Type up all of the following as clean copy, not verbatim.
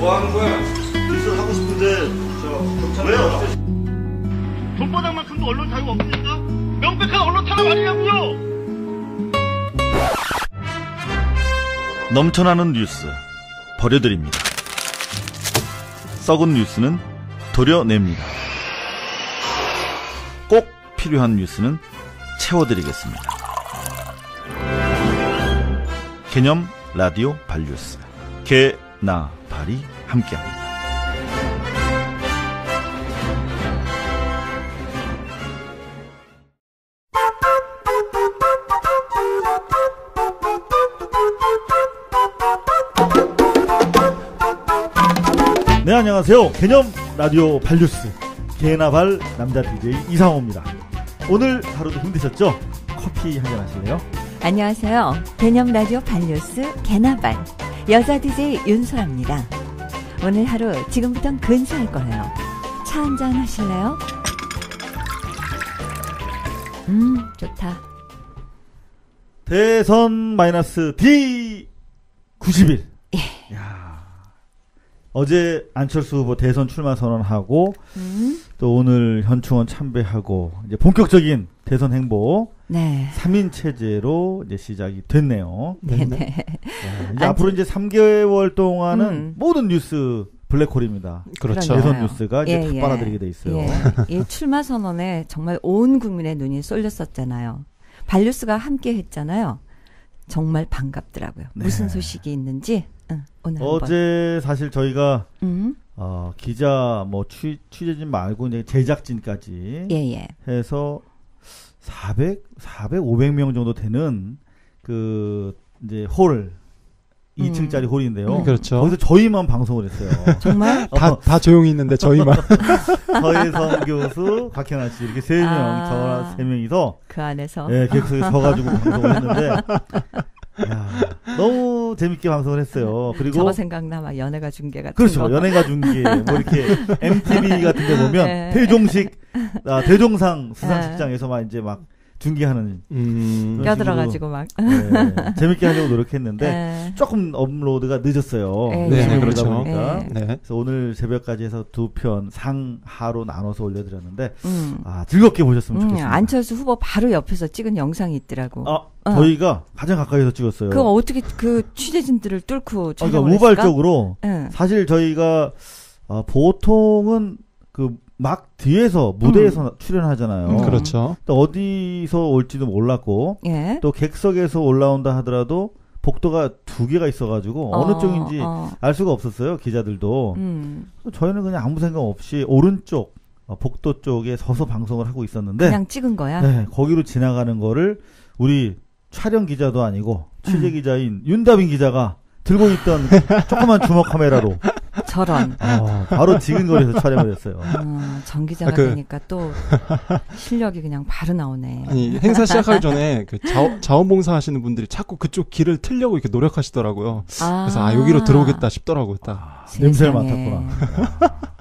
뭐 하는 거야? 뉴스 하고 싶은데 왜요? 손바닥만큼도 언론 자유가 없으니까 명백한 언론 탄압 아니냐고요. 넘쳐나는 뉴스 버려드립니다. 썩은 뉴스는 도려냅니다. 꼭 필요한 뉴스는 채워드리겠습니다. 개념 라디오 발뉴스 개, 나, 발이 함께합니다. 네, 안녕하세요. 개념 라디오 발뉴스 개나발 남자 DJ 이상호입니다. 오늘 하루도 힘드셨죠? 커피 한잔 하실래요? 안녕하세요. 개념 라디오 발뉴스 개나발 여자 DJ 윤소라입니다. 오늘 하루 지금부터 근사할 거예요. 차 한잔 하실래요? 좋다. 대선 마이너스 D 90일. 예. 야. 어제 안철수 후보 대선 출마 선언하고 또 오늘 현충원 참배하고 이제 본격적인 대선 행보 네. 3인 체제로 이제 시작이 됐네요. 네네. 이제 앞으로 이제 3개월 동안은 모든 뉴스 블랙홀입니다. 그렇죠. 대선 뉴스가 이제 예, 다 빨아들이게 돼 있어요. 예. 이 출마 선언에 정말 온 국민의 눈이 쏠렸었잖아요. 발뉴스가 함께 했잖아요. 정말 반갑더라고요. 네. 무슨 소식이 있는지 오늘 어제 사실 저희가 한번. 기자 뭐 취재진 말고 이제 제작진까지 예. 해서 500명 정도 되는 그 이제 홀 2층짜리 홀인데요. 그렇죠. 거기서 저희만 방송을 했어요. 정말? 다 조용히 있는데 저희만. 서혜성 교수, 곽현아 씨 이렇게 3명, 저 3명이서 그 안에서 객석에 서가지고 방송을 했는데 야, 너무 재밌게 방송을 했어요. 그리고 저거 생각나 막 연예가 중계 같은 그렇죠. 거. 연예가 중계 뭐 이렇게 MTV 같은 데 보면 네. 대종상 수상식장에서만 이제 막 중계하는 껴들어가지고 막 재밌게 하려고 노력했는데 네. 조금 업로드가 늦었어요. 네, 그렇죠. 보니까. 네. 그래서 오늘 새벽까지 해서 2편 상하로 나눠서 올려드렸는데 즐겁게 보셨으면 좋겠습니다. 안철수 후보 바로 옆에서 찍은 영상이 있더라고. 저희가 가장 가까이서 찍었어요. 그거 어떻게 그 취재진들을 뚫고 그러니까 촬영을 우발적으로 네. 사실 저희가 보통은 그 막 뒤에서 무대에서 출연하잖아요. 그렇죠. 또 어디서 올지도 몰랐고 예. 또 객석에서 올라온다 하더라도 복도가 2개가 있어가지고 어느 쪽인지 알 수가 없었어요. 기자들도. 저희는 그냥 아무 생각 없이 오른쪽 복도 쪽에 서서 방송을 하고 있었는데 그냥 찍은 거야? 네, 거기로 지나가는 거를 우리 촬영 기자도 아니고 취재 기자인 윤다빈 기자가 들고 있던 조그만 주먹 카메라로 저런. 바로 지근거리에서 촬영을 했어요. 정 기자가 되니까 또 실력이 그냥 바로 나오네. 아니, 행사 시작하기 전에 그 자원봉사 하시는 분들이 자꾸 그쪽 길을 틀려고 이렇게 노력하시더라고요. 그래서 여기로 들어오겠다 싶더라고요. 딱. 냄새를 맡았구나.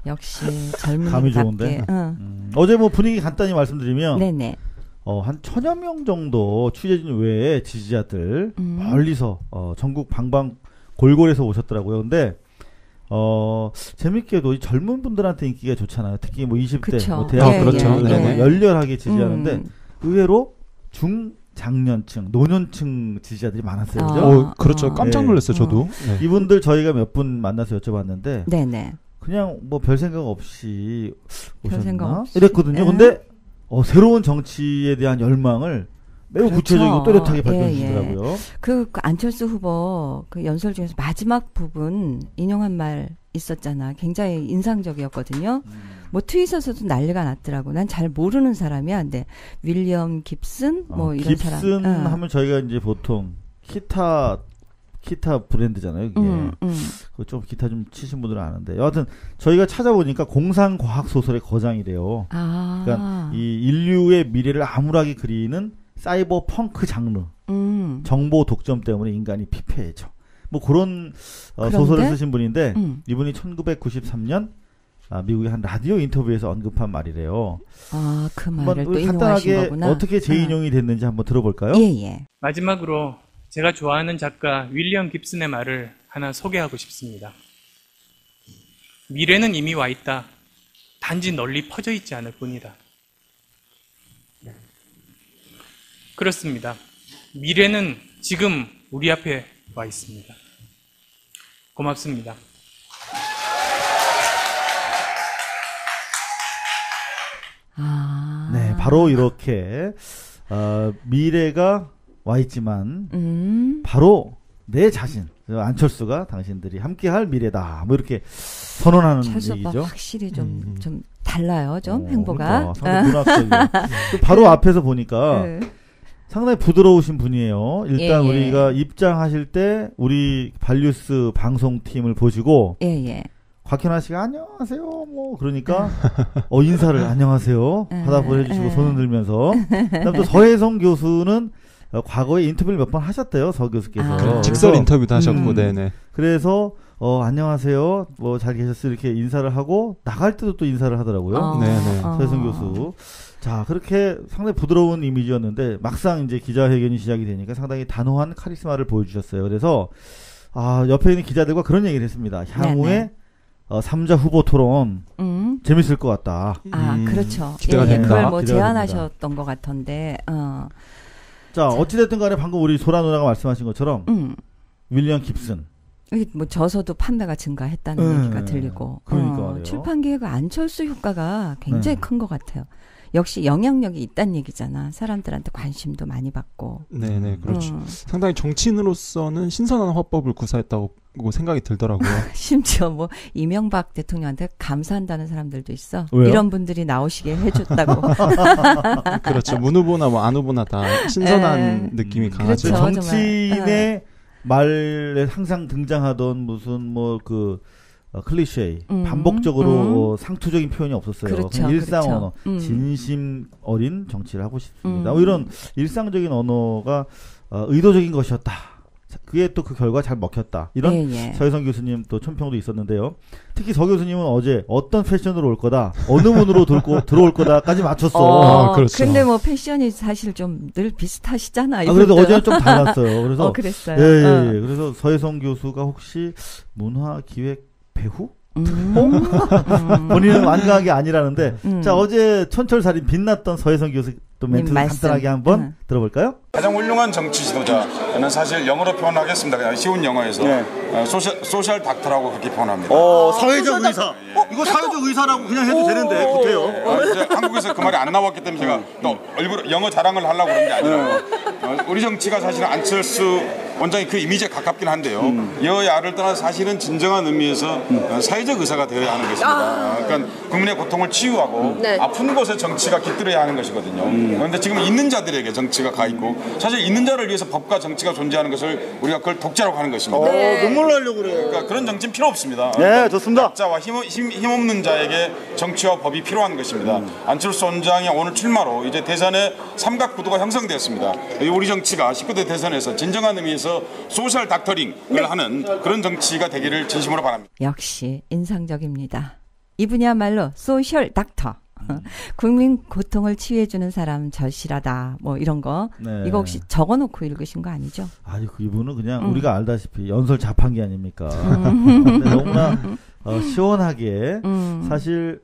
역시 젊은 감이 좋은데. 어제 뭐 분위기 간단히 말씀드리면 네네. 한 1000여 명 정도 취재진 외에 지지자들 멀리서 전국 방방 골골에서 오셨더라고요. 근데 재밌게도 이 젊은 분들한테 인기가 좋잖아요. 특히 뭐 20대, 뭐 대학 그렇죠. 열렬하게 지지하는데 의외로 중장년층, 노년층 지지자들이 많았어요. 그죠? 그렇죠. 깜짝 놀랐어요, 저도. 네. 이분들 저희가 몇 분 만나서 여쭤봤는데 네네. 그냥 뭐 별 생각 없이 오셨나? 별 생각 없이. 이랬거든요. 근데 새로운 정치에 대한 열망을 매우 그렇죠. 구체적이고 또렷하게 밝혀주시더라고요. 그 안철수 후보 그 연설 중에서 마지막 부분 인용한 말 있었잖아. 굉장히 인상적이었거든요. 뭐 트윗에서도 난리가 났더라고. 난 잘 모르는 사람이야. 근데 윌리엄 깁슨 뭐 이런 사람. 깁슨 하면 저희가 이제 보통 기타 브랜드잖아요. 이게 좀 기타 좀 치신 분들은 아는데 여하튼 저희가 찾아보니까 공상과학 소설의 거장이래요. 그러니까 이 인류의 미래를 암울하게 그리는 사이버 펑크 장르, 정보 독점 때문에 인간이 피폐해져. 뭐 그런 소설을 쓰신 분인데 이분이 1993년 미국의 한 라디오 인터뷰에서 언급한 말이래요. 그 말을 또 인용하신 거구나. 어떻게 재인용이 됐는지 한번 들어볼까요? 예. 마지막으로 제가 좋아하는 작가 윌리엄 깁슨의 말을 하나 소개하고 싶습니다. 미래는 이미 와 있다. 단지 널리 퍼져 있지 않을 뿐이다. 그렇습니다. 미래는 지금 우리 앞에 와 있습니다. 고맙습니다. 네, 바로 이렇게 미래가 와 있지만 바로 내 자신 안철수가 당신들이 함께할 미래다. 뭐 이렇게 선언하는 얘기죠. 확실히 좀 달라요, 좀 행보가. 그러니까, 상당히 문학적이에요. 바로 앞에서 보니까 상당히 부드러우신 분이에요. 일단 우리가 입장하실 때 우리 발뉴스 방송팀을 보시고 곽현아 씨가 안녕하세요 뭐 그러니까 인사를 안녕하세요 하다 보내주시고 손을 들면서 그다음 또 서혜성 교수는 과거에 인터뷰를 몇 번 하셨대요. 서 교수께서. 직설 인터뷰도 하셨고, 네네. 그래서 안녕하세요. 뭐 잘 계셨어요. 이렇게 인사를 하고 나갈 때도 또 인사를 하더라고요. 네네. 서혜성 교수. 자, 그렇게 상당히 부드러운 이미지였는데 막상 이제 기자회견이 시작이 되니까 상당히 단호한 카리스마를 보여주셨어요. 그래서 옆에 있는 기자들과 그런 얘기를 했습니다. 향후에 3자 후보 토론 재밌을 것 같다. 그렇죠. 기대가 된다. 그걸 뭐 제안하셨던 것 같던데. 자, 어찌됐든 간에 방금 우리 소라 누나가 말씀하신 것처럼 윌리엄 깁슨. 뭐 저서도 판매가 증가했다는 얘기가 들리고. 그러니까 출판 기회가 안철수 효과가 굉장히 큰 것 같아요. 역시 영향력이 있다는 얘기잖아. 사람들한테 관심도 많이 받고. 네네, 그렇죠. 상당히 정치인으로서는 신선한 화법을 구사했다고 생각이 들더라고요. 심지어 뭐 이명박 대통령한테 감사한다는 사람들도 있어. 왜요? 이런 분들이 나오시게 해줬다고. 그렇죠. 문 후보나 뭐 안 후보나 다 신선한 느낌이 강하죠. 그렇죠. 정치인의 말에 항상 등장하던 무슨 뭐 클리셰 반복적으로 상투적인 표현이 없었어요. 그렇죠, 그냥 일상 그렇죠. 언어, 진심 어린 정치를 하고 싶습니다. 뭐 이런 일상적인 언어가 의도적인 것이었다. 그게 또 그 결과 잘 먹혔다. 이런 서혜성 교수님 또 촌평도 있었는데요. 특히 서 교수님은 어제 어떤 패션으로 올 거다, 어느 문으로 들어올 거다까지 맞췄어. 그렇죠. 근데 뭐 패션이 사실 좀 늘 비슷하시잖아. 그래도 어제는 좀 달랐어요. 그래서 그랬어요. 예. 그래서 서혜성 교수가 혹시 문화기획 배후? 본인은 완강하게 아니라는데 자, 어제 천철살인 빛났던 서혜성 교수 또 멘트 간단하게 한번 들어볼까요? 가장 훌륭한 정치 지도자는 사실 영어로 표현하겠습니다. 그냥 쉬운 영어에서 소셜 닥터라고 그렇게 표현합니다. 사회적 의사. 이거 사회적 의사라고 그냥 해도 되는데 못해요. 이제 한국에서 그 말이 안 나왔기 때문에 제가 또 일부러 영어 자랑을 하려고 그런 게 아니라 우리 정치가 사실은 안철수 원장이 그 이미지에 가깝긴 한데요. 여야를 떠나 사실은 진정한 의미에서 사회적 의사가 되어야 하는 것입니다. 그러니까 국민의 고통을 치유하고 아픈 곳에 정치가 깃들어야 하는 것이거든요. 그런데 지금 있는 자들에게 정치가 가 있고 사실 있는 자를 위해서 법과 정치가 존재하는 것을 우리가 그걸 독자라고 하는 것입니다. 눈물 나려고 그래요. 그러니까 그런 정치는 필요 없습니다. 네, 좋습니다. 약자와 힘없는 자에게 정치와 법이 필요한 것입니다. 안철수 원장이 오늘 출마로 이제 대선의 삼각구도가 형성되었습니다. 우리 정치가 19대 대선에서 진정한 의미에서 소셜 닥터링을 하는 그런 정치가 되기를 진심으로 바랍니다. 역시 인상적입니다. 이분이야말로 소셜 닥터. 국민 고통을 치유해주는 사람 절실하다. 뭐 이런 거. 이거 혹시 적어놓고 읽으신 거 아니죠? 아니, 이분은 그냥 우리가 알다시피 연설 자판기 아닙니까? 근데 너무나 시원하게 사실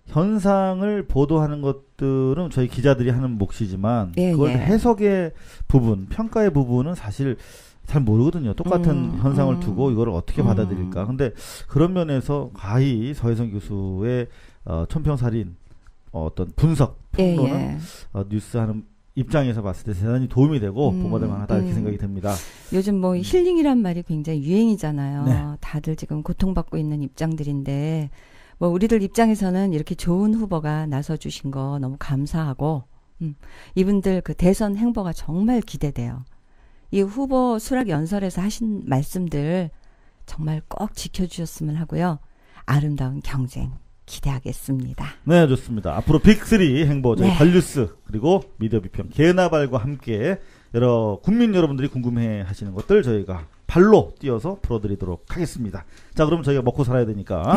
현상을 보도하는 것들은 저희 기자들이 하는 몫이지만 그걸 해석의 부분, 평가의 부분은 사실 잘 모르거든요. 똑같은 현상을 두고 이걸 어떻게 받아들일까. 근데 그런 면에서 가히 서혜성 교수의 촌평살인 어떤 분석, 평론은 뉴스하는 입장에서 봤을 때 대단히 도움이 되고 보고될 만하다 이렇게 생각이 듭니다. 요즘 뭐 힐링이란 말이 굉장히 유행이잖아요. 다들 지금 고통받고 있는 입장들인데 뭐 우리들 입장에서는 이렇게 좋은 후보가 나서주신 거 너무 감사하고 이분들 그 대선 행보가 정말 기대돼요. 이 후보 수락 연설에서 하신 말씀들 정말 꼭 지켜주셨으면 하고요. 아름다운 경쟁 기대하겠습니다. 네, 좋습니다. 앞으로 빅3 행보 저희 발뉴스 그리고 미디어 비평 개나발과 함께 여러 국민 여러분들이 궁금해 하시는 것들 저희가 발로 뛰어서 풀어드리도록 하겠습니다. 자, 그럼 저희가 먹고 살아야 되니까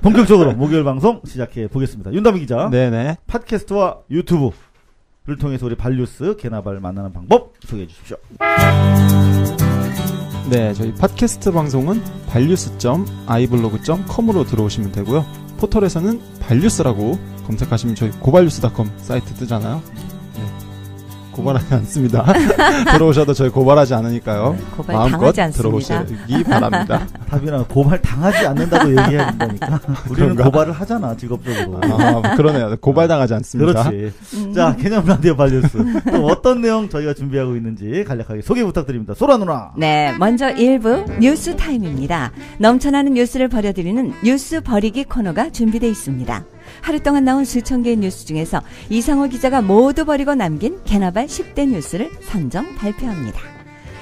본격적으로 목요일 방송 시작해 보겠습니다. 윤다미 기자. 네네. 팟캐스트와 유튜브를 통해서 우리 발뉴스 개나발 만나는 방법 소개해 주십시오. 네, 저희 팟캐스트 방송은 발뉴스.i블로그.com으로 들어오시면 되고요. 포털에서는 발뉴스라고 검색하시면 저희 고발뉴스.com 사이트 뜨잖아요. 네, 고발하지 않습니다. 들어오셔도 저희 고발하지 않으니까요. 네, 고발 마음껏 당하지 않습니다. 들어오시기 바랍니다. 답이나 고발 당하지 않는다고 얘기해야 된다니까. 우리는 그런가? 고발을 하잖아, 직업적으로. 그러네요. 고발당하지 않습니다. 그렇지. 자, 개념 라디오 발뉴스. 또 어떤 내용 저희가 준비하고 있는지 간략하게 소개 부탁드립니다. 소라 누나. 네, 먼저 1부 뉴스 타임입니다. 넘쳐나는 뉴스를 버려드리는 뉴스 버리기 코너가 준비되어 있습니다. 하루 동안 나온 수천 개의 뉴스 중에서 이상호 기자가 모두 버리고 남긴 개나발 10대 뉴스를 선정 발표합니다.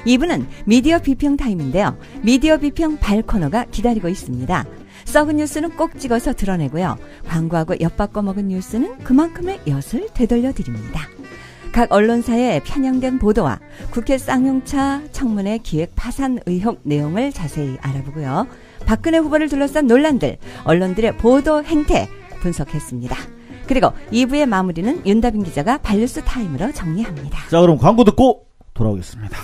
2부는 미디어 비평 타임인데요. 미디어 비평 발 코너가 기다리고 있습니다. 썩은 뉴스는 꼭 찍어서 드러내고요. 광고하고 엿바꿔 먹은 뉴스는 그만큼의 엿을 되돌려 드립니다. 각 언론사의 편향된 보도와 국회 쌍용차 청문회 기획 파산 의혹 내용을 자세히 알아보고요. 박근혜 후보를 둘러싼 논란들, 언론들의 보도 행태 분석했습니다. 그리고 2부의 마무리는 윤다빈 기자가 발뉴스 타임으로 정리합니다. 자, 그럼 광고 듣고 돌아오겠습니다.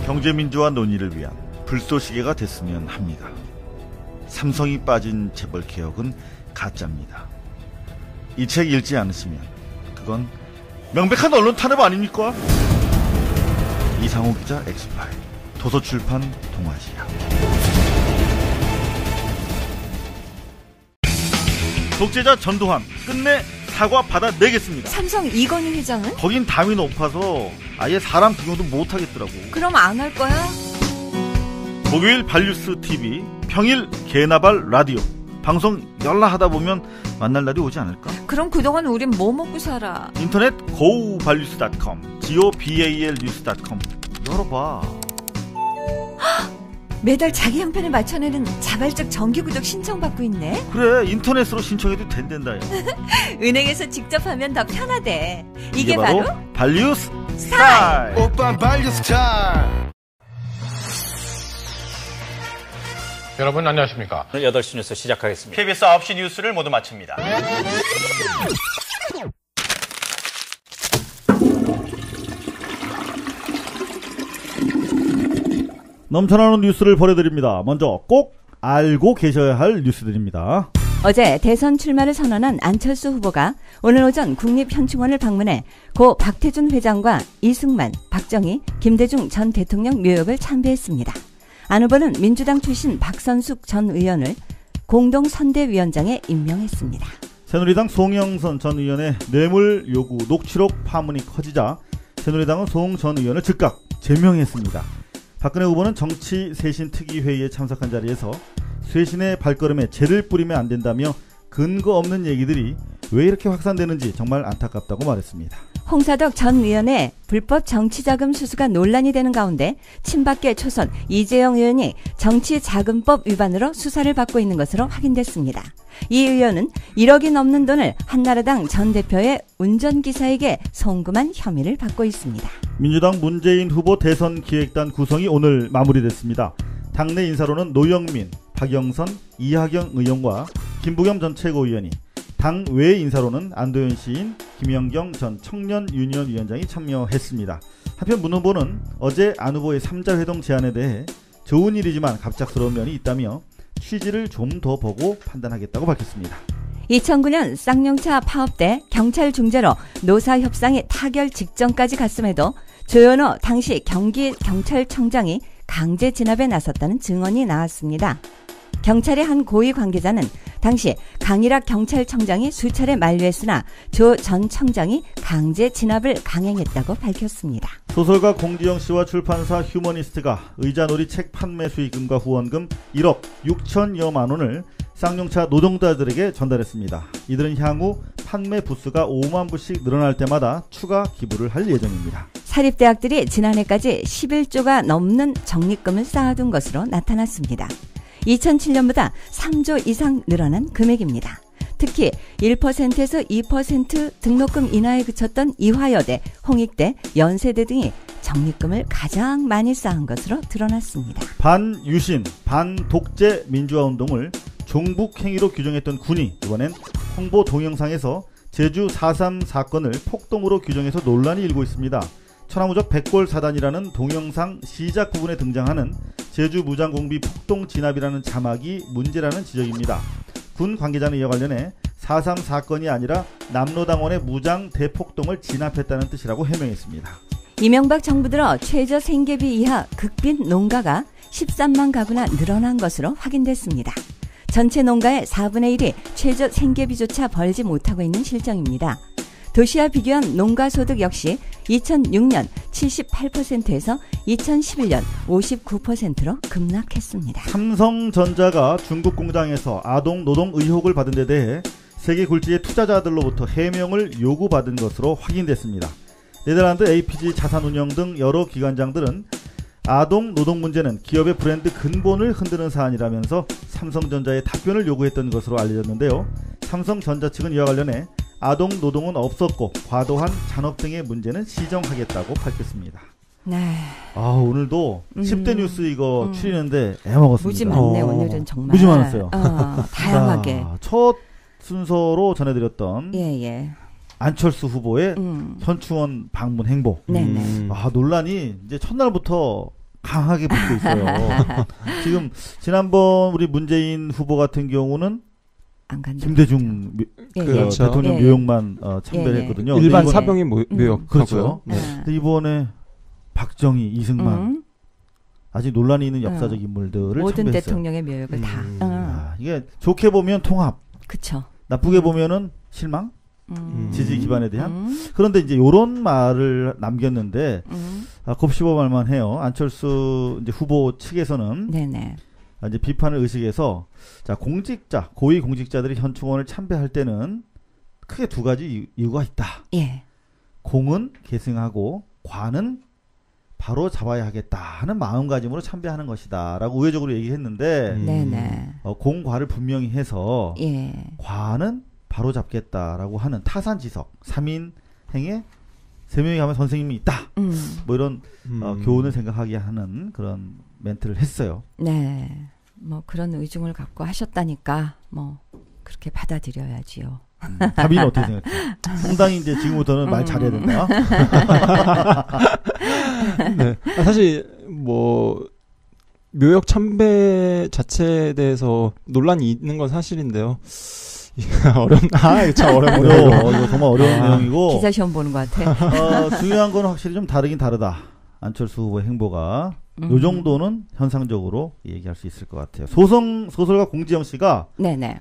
경제민주화 논의를 위한 불쏘시개가 됐으면 합니다. 삼성이 빠진 재벌 개혁은 가짜입니다. 이 책 읽지 않으시면 그건 명백한 언론 탄압 아닙니까? 이상호 기자 엑스파일, 도서출판 동아시아. 독재자 전두환 끝내 사과 받아내겠습니다. 삼성 이건희 회장은? 거긴 담이 높아서 아예 사람 구경도 못하겠더라고. 그럼 안 할 거야? 목요일 발뉴스 TV, 평일 개나발 라디오. 방송 열라 하다 보면 만날 날이 오지 않을까? 그럼 그동안 우린 뭐 먹고 살아? 인터넷 gobalnews.com, gobalnews.com 열어봐. 매달 자기 형편에 맞춰내는 자발적 정기구독 신청받고 있네. 그래, 인터넷으로 신청해도 된단다. 은행에서 직접 하면 더 편하대. 이게 바로 발뉴스 스타일. 오빠 발뉴스 스타일. 여러분 안녕하십니까? 오늘 8시 뉴스 시작하겠습니다. KBS 9시 뉴스를 모두 마칩니다. 넘쳐나는 뉴스를 버려드립니다. 먼저 꼭 알고 계셔야 할 뉴스들입니다. 어제 대선 출마를 선언한 안철수 후보가 오늘 오전 국립현충원을 방문해 고 박태준 회장과 이승만, 박정희, 김대중 전 대통령 묘역을 참배했습니다. 안 후보는 민주당 출신 박선숙 전 의원을 공동선대위원장에 임명했습니다. 새누리당 송영선 전 의원의 뇌물 요구 녹취록 파문이 커지자 새누리당은 송 전 의원을 즉각 제명했습니다. 박근혜 후보는 정치 쇄신 특위회의에 참석한 자리에서 쇄신의 발걸음에 재를 뿌리면 안 된다며 근거 없는 얘기들이 왜 이렇게 확산되는지 정말 안타깝다고 말했습니다. 홍사덕 전 의원의 불법 정치자금 수수가 논란이 되는 가운데 친박계 초선 이재영 의원이 정치자금법 위반으로 수사를 받고 있는 것으로 확인됐습니다. 이 의원은 1억이 넘는 돈을 한나라당 전 대표의 운전기사에게 송금한 혐의를 받고 있습니다. 민주당 문재인 후보 대선 기획단 구성이 오늘 마무리됐습니다. 당내 인사로는 노영민, 박영선, 이하경 의원과 김부겸 전 최고위원이, 당 외 인사로는 안도현 시인, 김연경 전 청년유니언 위원장이 참여했습니다. 한편 문 후보는 어제 안 후보의 3자 회동 제안에 대해 좋은 일이지만 갑작스러운 면이 있다며 취지를 좀 더 보고 판단하겠다고 밝혔습니다. 2009년 쌍용차 파업 때 경찰 중재로 노사협상이 타결 직전까지 갔음에도 조현호 당시 경기경찰청장이 강제 진압에 나섰다는 증언이 나왔습니다. 경찰의 한 고위 관계자는 당시 강일학 경찰청장이 수차례 만류했으나 조 전 청장이 강제 진압을 강행했다고 밝혔습니다. 소설가 공지영 씨와 출판사 휴머니스트가 의자놀이 책 판매 수익금과 후원금 1억 6천여만 원을 쌍용차 노동자들에게 전달했습니다. 이들은 향후 판매 부수가 5만 부씩 늘어날 때마다 추가 기부를 할 예정입니다. 사립대학들이 지난해까지 11조가 넘는 적립금을 쌓아둔 것으로 나타났습니다. 2007년보다 3조 이상 늘어난 금액입니다. 특히 1%에서 2% 등록금 인하에 그쳤던 이화여대, 홍익대, 연세대 등이 적립금을 가장 많이 쌓은 것으로 드러났습니다. 반유신, 반독재 민주화운동을 종북 행위로 규정했던 군이 이번엔 홍보 동영상에서 제주 4.3 사건을 폭동으로 규정해서 논란이 일고 있습니다. 천하무적 백골사단이라는 동영상 시작 부분에 등장하는 제주 무장공비 폭동 진압이라는 자막이 문제라는 지적입니다. 군 관계자는 이와 관련해 4.3 사건이 아니라 남로당원의 무장 대폭동을 진압했다는 뜻이라고 해명했습니다. 이명박 정부 들어 최저 생계비 이하 극빈 농가가 13만 가구나 늘어난 것으로 확인됐습니다. 전체 농가의 4분의 1이 최저 생계비조차 벌지 못하고 있는 실정입니다. 도시와 비교한 농가소득 역시 2006년 78%에서 2011년 59%로 급락했습니다. 삼성전자가 중국 공장에서 아동 노동 의혹을 받은 데 대해 세계 굴지의 투자자들로부터 해명을 요구받은 것으로 확인됐습니다. 네덜란드 APG 자산운용 등 여러 기관장들은 아동 노동 문제는 기업의 브랜드 근본을 흔드는 사안이라면서 삼성전자의 답변을 요구했던 것으로 알려졌는데요. 삼성전자 측은 이와 관련해 아동 노동은 없었고 과도한 잔업 등의 문제는 시정하겠다고 밝혔습니다. 네. 오늘도 10대 뉴스 이거 추리는데 애먹었습니다. 무지 많네. 오늘은 정말. 무지 많았어요. 다양하게. 첫 순서로 전해드렸던 예. 안철수 후보의 현충원 방문 행보. 네네. 논란이 이제 첫날부터 강하게 붙고 있어요. 지금 지난번 우리 문재인 후보 같은 경우는 김대중 그렇죠. 대통령 묘역만 참배를 했거든요. 일반 사병이 묘역. 그렇죠. 근데 이번에 박정희, 이승만 아직 논란이 있는 역사적 인물들을 모든 참배했어요. 대통령의 묘역을 다. 이게 좋게 보면 통합, 그쵸. 나쁘게 보면은 실망, 지지 기반에 대한. 그런데 이제 이런 말을 남겼는데 곱씹어 말만 해요. 안철수 이제 후보 측에서는 네네. 이제 비판을 의식해서 자 공직자, 고위 공직자들이 현충원을 참배할 때는 크게 두 가지 이유가 있다. 예. 공은 계승하고 과는 바로 잡아야 하겠다 하는 마음가짐으로 참배하는 것이다라고 우회적으로 얘기했는데 네네. 공과를 분명히 해서 과는 바로 잡겠다라고 하는 타산지석 3인 행에 3명이 가면 선생님이 있다. 뭐 이런 교훈을 생각하게 하는 그런 멘트를 했어요. 네. 뭐 그런 의중을 갖고 하셨다니까 뭐 그렇게 받아들여야지요. 다비는 어떻게 생각해요? 상당히 이제 지금부터는 말 잘해야 된다. 네. 사실 뭐 묘역 참배 자체에 대해서 논란이 있는 건 사실인데요. 이거 참 어려워. 이거 정말 어려운 내용이고. 기자 시험 보는 것 같아. 중요한 건 확실히 좀 다르긴 다르다. 안철수 후보의 행보가. 요 정도는 현상적으로 얘기할 수 있을 것 같아요. 소설가 공지영 씨가 네네.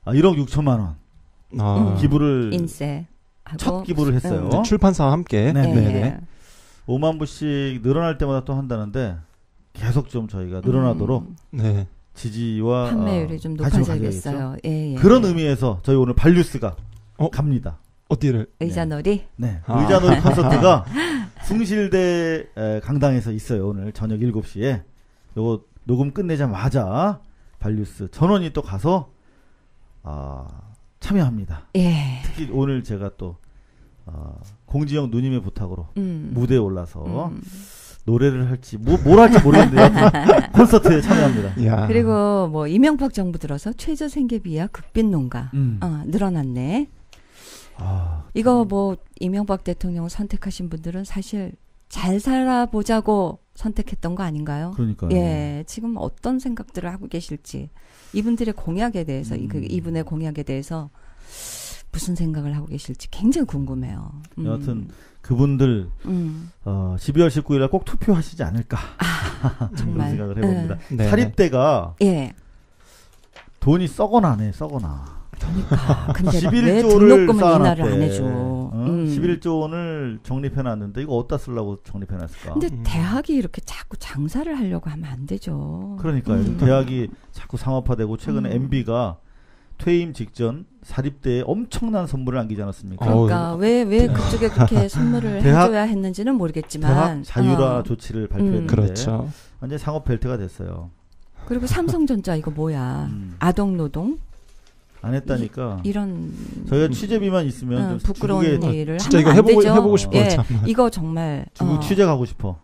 1억 6천만 원 기부를 인쇄 첫 기부를 했어요. 출판사와 함께. 네네. 5만 부씩 늘어날 때마다 또 한다는데 계속 좀 저희가 늘어나도록 지지와 판매율이 좀 높아져야겠어요. 그런 의미에서 저희 오늘 발뉴스가 갑니다. 어디를? 의자놀이? 네. 의자놀이 콘서트가 숭실대 강당에서 있어요. 오늘 저녁 7시에. 요거 녹음 끝내자마자 발뉴스 전원이 또 가서 참여합니다. 특히 오늘 제가 또 공지영 누님의 부탁으로 무대에 올라서 노래를 할지 뭘 할지 모르겠는데 콘서트에 참여합니다. 야. 그리고 뭐 이명박 정부 들어서 최저 생계비야 극빈 농가 늘어났네. 이거 뭐 이명박 대통령 선택하신 분들은 사실 잘 살아보자고 선택했던 거 아닌가요? 그러니까요. 예, 지금 어떤 생각들을 하고 계실지 이분들의 공약에 대해서 이분의 공약에 대해서 무슨 생각을 하고 계실지 굉장히 궁금해요. 여하튼 그분들 12월 19일 날 꼭 투표하시지 않을까 정말 그런 생각을 해봅니다. 사립대가 돈이 썩어나네. 그러니까 근데 11조를 등록금은 인하를 안 해줘. 11조 원을 적립해놨는데 이거 어디다 쓰려고 적립해놨을까? 근데 대학이 이렇게 자꾸 장사를 하려고 하면 안 되죠. 그러니까요. 대학이 자꾸 상업화되고 최근에 MB가 퇴임 직전 사립대에 엄청난 선물을 안기지 않았습니까? 그러니까 왜 그쪽에 그렇게 선물을 해줘야 했는지는 모르겠지만 대학 자율화 조치를 발표했는데 그렇죠. 완전 상업 벨트가 됐어요. 그리고 삼성전자 이거 뭐야? 아동 노동? 안 했다니까. 이런 저희가 취재비만 있으면 부끄러운 일을 진짜 하면 이거 안 되죠. 해보고 싶어요. 예, 이거 정말 중국 취재 가고 싶어.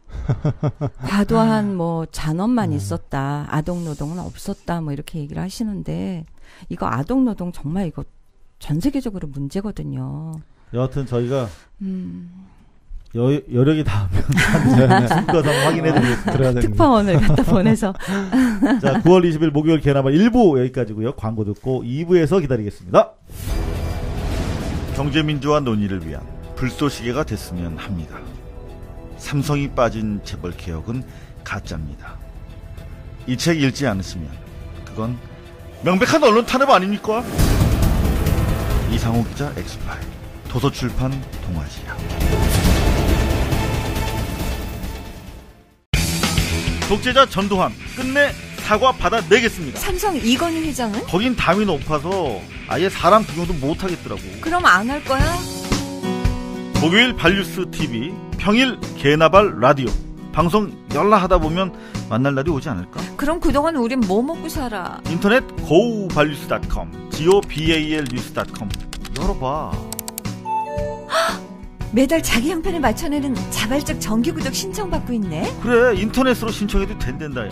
과도한 뭐 잔업만 있었다, 아동 노동은 없었다, 뭐 이렇게 얘기를 하시는데 이거 아동 노동 정말 이거 전 세계적으로 문제거든요. 여하튼 저희가 여력이 닿으면 증거상 확인해드리겠습니다. 특파원을 갖다 보내서. 자, 9월 20일 목요일 개나발 1부 여기까지고요. 광고 듣고 2부에서 기다리겠습니다. 경제민주화 논의를 위한 불쏘시개가 됐으면 합니다. 삼성이 빠진 재벌 개혁은 가짜입니다. 이 책 읽지 않으시면 그건 명백한 언론 탄압 아닙니까? 이상호 기자 엑스파일, 도서출판 동아시아. 독재자 전두환 끝내 사과 받아내겠습니다. 삼성 이건희 회장은? 거긴 담이 높아서 아예 사람 구경도 못하겠더라고. 그럼 안 할 거야? 목요일 발뉴스 TV, 평일 개나발 라디오 방송 열라 하다 보면 만날 날이 오지 않을까? 그럼 그동안 우린 뭐 먹고 살아? 인터넷 go발뉴스.com, gobalnews.com 열어봐. 매달 자기 형편에 맞춰내는 자발적 정기구독 신청받고 있네. 그래, 인터넷으로 신청해도 된단다.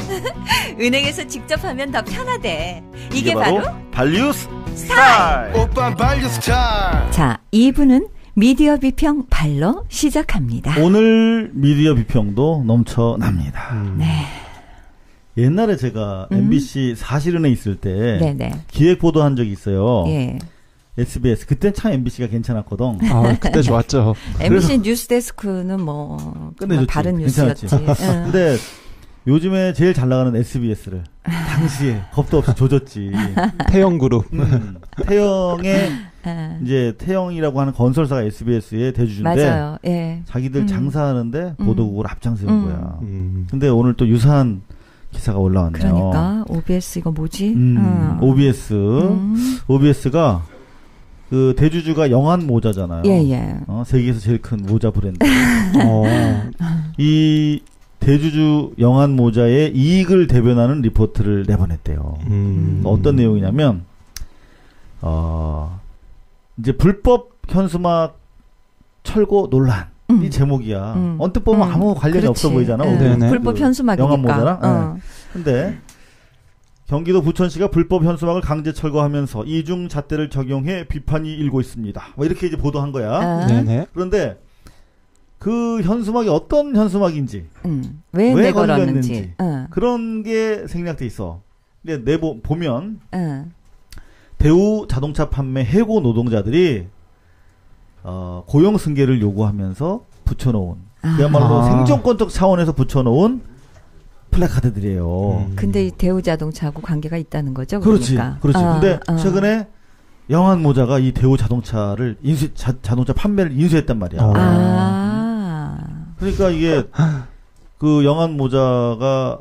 은행에서 직접 하면 더 편하대. 이게 바로 발뉴스 스타일. 오빠 발뉴스 스타일. 자, 2부는 미디어 비평 발로 시작합니다. 오늘 미디어 비평도 넘쳐납니다. 네. 옛날에 제가 MBC 사실은에 있을 때 네네. 기획 보도한 적이 있어요. 예. SBS 그땐 참 MBC가 괜찮았거든. 아, 그때 좋았죠. MBC 뉴스데스크는 뭐 끝내줬지. 다른 뉴스였지. 근데 요즘에 제일 잘 나가는 SBS를 당시에 겁도 없이 조졌지. 태영그룹. 태영의 이제 태영이라고 하는 건설사가 SBS의 대주주인데 맞아요. 예. 자기들 장사하는데 보도국을 앞장세운 거야. 근데 오늘 또 유사한 기사가 올라왔네요. 그러니까 OBS 이거 뭐지? OBS가 그 대주주가 영한 모자잖아요. 예. 세계에서 제일 큰 모자 브랜드. 이 대주주 영한 모자의 이익을 대변하는 리포트를 내보냈대요. 어떤 내용이냐면 이제 불법 현수막 철거 논란. 이 제목이야. 언뜻 보면 아무 관련이 없어 보이잖아. 불법 현수막이니까. 영한 모자랑. 근데 경기도 부천시가 불법 현수막을 강제 철거하면서 이중 잣대를 적용해 비판이 일고 있습니다. 뭐 이렇게 이제 보도한 거야. 그런데 그 현수막이 어떤 현수막인지, 왜 내걸었는지 그런 게 생략돼 있어. 근데 보면 대우 자동차 판매 해고 노동자들이 고용 승계를 요구하면서 붙여놓은 그야말로 생존권적 차원에서 붙여놓은 플래카드들이에요. 근데 이 대우 자동차하고 관계가 있다는 거죠? 그렇지. 그러니까. 근데 최근에 영한 모자가 이 대우 자동차를 자동차 판매를 인수했단 말이야. 그러니까 이게 그 영한 모자가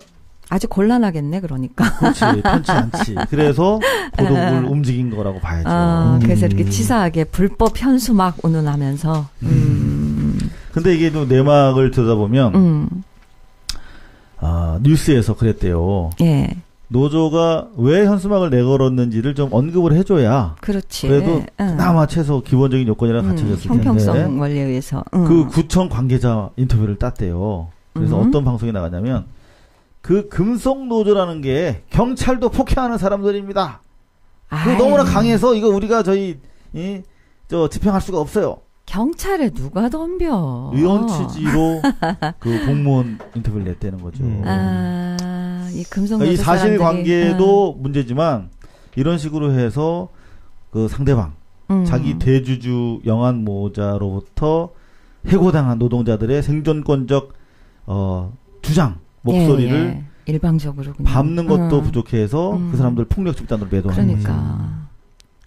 아주 곤란하겠네, 그러니까. 그렇지, 편치 않지. 그래서 보도국을 움직인 거라고 봐야죠. 그래서 이렇게 치사하게 불법 현수막 운운하면서. 근데 이게 또 내막을 들여다보면, 뉴스에서 그랬대요. 예. 노조가 왜 현수막을 내걸었는지를 좀 언급을 해줘야. 그렇지. 그래도 그나마 최소 기본적인 요건이라 갖춰졌을 텐데. 형평성 원리에 의해서. 그 구청 관계자 인터뷰를 땄대요. 그래서 어떤 방송에 나가냐면, 그 금속노조라는 게 경찰도 폭행하는 사람들입니다. 그 너무나 강해서 이거 우리가 집행할 수가 없어요. 경찰에 누가 덤벼? 이런 취지로 그 공무원 인터뷰를 냈다는 거죠. 이 금속노조 이 사실관계도 문제지만 이런 식으로 해서 그 상대방 자기 대주주 영한 모자로부터 해고당한 노동자들의 생존권적 주장 목소리를 일방적으로 그냥. 밟는 것도 부족해서 그 사람들 폭력 집단으로 매도하는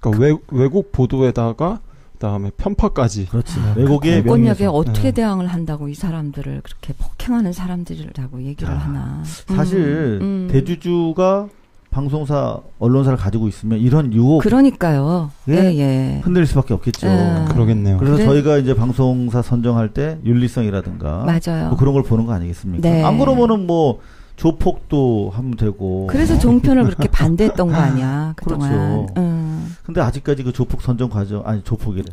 그러니까 외국 보도에다가 그다음에 편파까지. 그렇지. 외국의 공권력에 어떻게 대항을 한다고 이 사람들을 그렇게 폭행하는 사람들이라고 얘기를 하나. 사실 대주주가 방송사, 언론사를 가지고 있으면 이런 유혹. 그러니까요. 흔들릴 수밖에 없겠죠. 그러겠네요. 그래서 저희가 이제 방송사 선정할 때 윤리성이라든가. 맞아요. 뭐 그런 걸 보는 거 아니겠습니까? 네. 안 그러면은 뭐 조폭도 하면 되고. 그래서 종편을 그렇게 반대했던 거 아니야, 그동안. 그렇죠. 근데 아직까지 그 조폭 선정 과정, 아니, 조폭이래.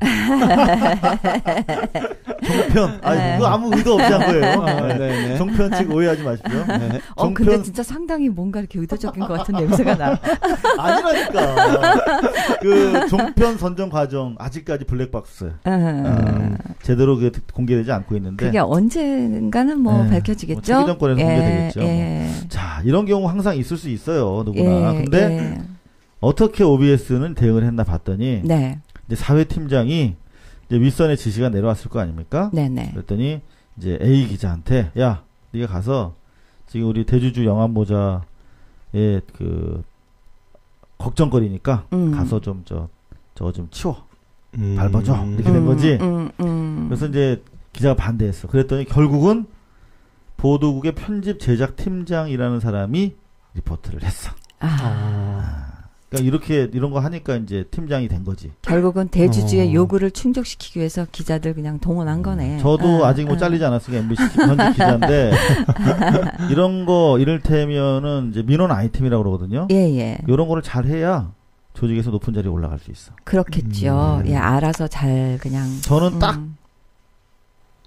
종편. 아니, 그거 아무 의도 없이 한 거예요. 종편 측 오해하지 마십시오. 근데 진짜 상당히 뭔가 이렇게 의도적인 것 같은 냄새가 나. 아니라니까. 그 종편 선정 과정, 아직까지 블랙박스. 제대로 공개되지 않고 있는데. 그게 언젠가는 밝혀지겠죠? 차기 정권에서 공개되겠죠. 자, 이런 경우 항상 있을 수 있어요. 누구나. 근데 어떻게 OBS는 대응을 했나 봤더니 이제 사회팀장이 이제 윗선의 지시가 내려왔을 거 아닙니까? 네네. 그랬더니 이제 A 기자한테 야, 네가 가서 지금 우리 대주주 영암모자에 그 걱정거리니까 가서 좀 저거 좀 치워. 밟아줘. 이렇게 된 거지. 그래서 이제 기자가 반대했어. 그랬더니 결국은 보도국의 편집 제작 팀장이라는 사람이 리포트를 했어. 그러니까 이런 거 하니까 이제 팀장이 된 거지. 결국은 대주주의 요구를 충족시키기 위해서 기자들 그냥 동원한 거네. 저도 아직 뭐 잘리지 않았으니까 MBC 현직 기자인데 이런 거 이를테면은 이제 민원 아이템이라고 그러거든요. 예. 이런 거를 잘 해야 조직에서 높은 자리에 올라갈 수 있어. 그렇겠죠. 예, 알아서 잘 그냥. 저는 딱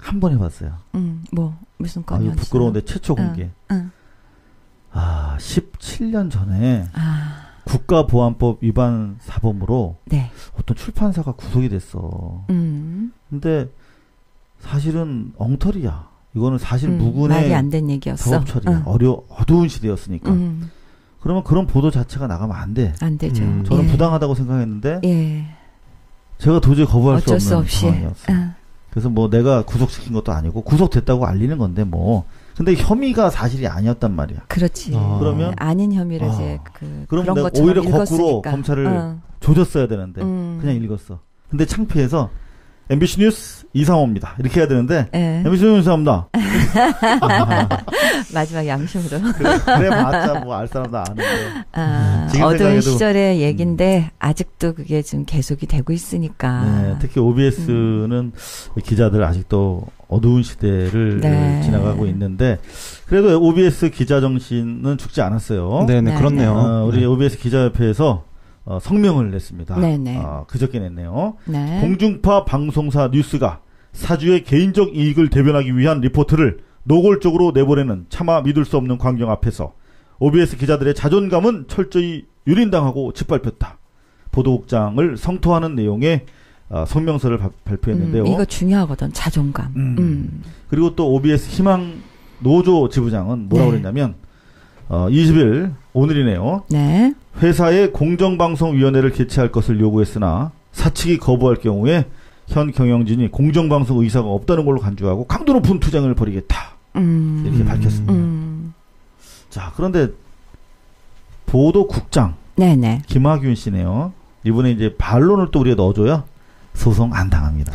한 번 해봤어요. 무슨 건이었어요? 부끄러운데 최초 공개. 17년 전에 국가보안법 위반 사범으로 어떤 출판사가 구속이 됐어. 근데 사실은 엉터리야. 이거는 사실 무근의 말이 안 된 얘기였어. 사법 처리야. 어두운 시대였으니까. 그러면 그런 보도 자체가 나가면 안 돼. 안 되죠. 저는 부당하다고 생각했는데 제가 도저히 거부할 수 없는 상황이었어요. 그래서 뭐 내가 구속시킨 것도 아니고 구속됐다고 알리는 건데 뭐. 근데 혐의가 사실이 아니었단 말이야. 그렇지. 그러면 아닌 혐의를 이제 그럼 그런 내가 것처럼 오히려 읽었으니까. 거꾸로 검찰을 조졌어야 되는데 그냥 읽었어. 근데 창피해서 MBC 뉴스 이상호입니다. 이렇게 해야 되는데 MBC 뉴스 이상호입니다. 마지막 양심으로. 그래 봤자 뭐 알 사람도 아는데. 어두운 시절의 얘기인데 아직도 그게 지금 계속이 되고 있으니까. 특히 OBS는 기자들 아직도 어두운 시대를 지나가고 있는데 그래도 OBS 기자 정신은 죽지 않았어요. 네네, 그렇네요. 우리 OBS 기자협회에서 성명을 냈습니다. 네네. 그저께 냈네요. 공중파 방송사 뉴스가 사주의 개인적 이익을 대변하기 위한 리포트를 노골적으로 내보내는 차마 믿을 수 없는 광경 앞에서 OBS 기자들의 자존감은 철저히 유린당하고 짓밟혔다. 보도국장을 성토하는 내용의 성명서를 발표했는데요. 이거 중요하거든. 자존감. 그리고 또 OBS 희망 노조 지부장은 뭐라고 그랬냐면 20일 오늘이네요. 회사에 공정방송위원회를 개최할 것을 요구했으나 사측이 거부할 경우에 현 경영진이 공정방송 의사가 없다는 걸로 간주하고 강도 높은 투쟁을 벌이겠다. 이렇게 밝혔습니다. 자, 그런데 보도국장 김학윤 씨네요. 이번에 이제 반론을 또 우리가 넣어줘야 소송 안 당합니다.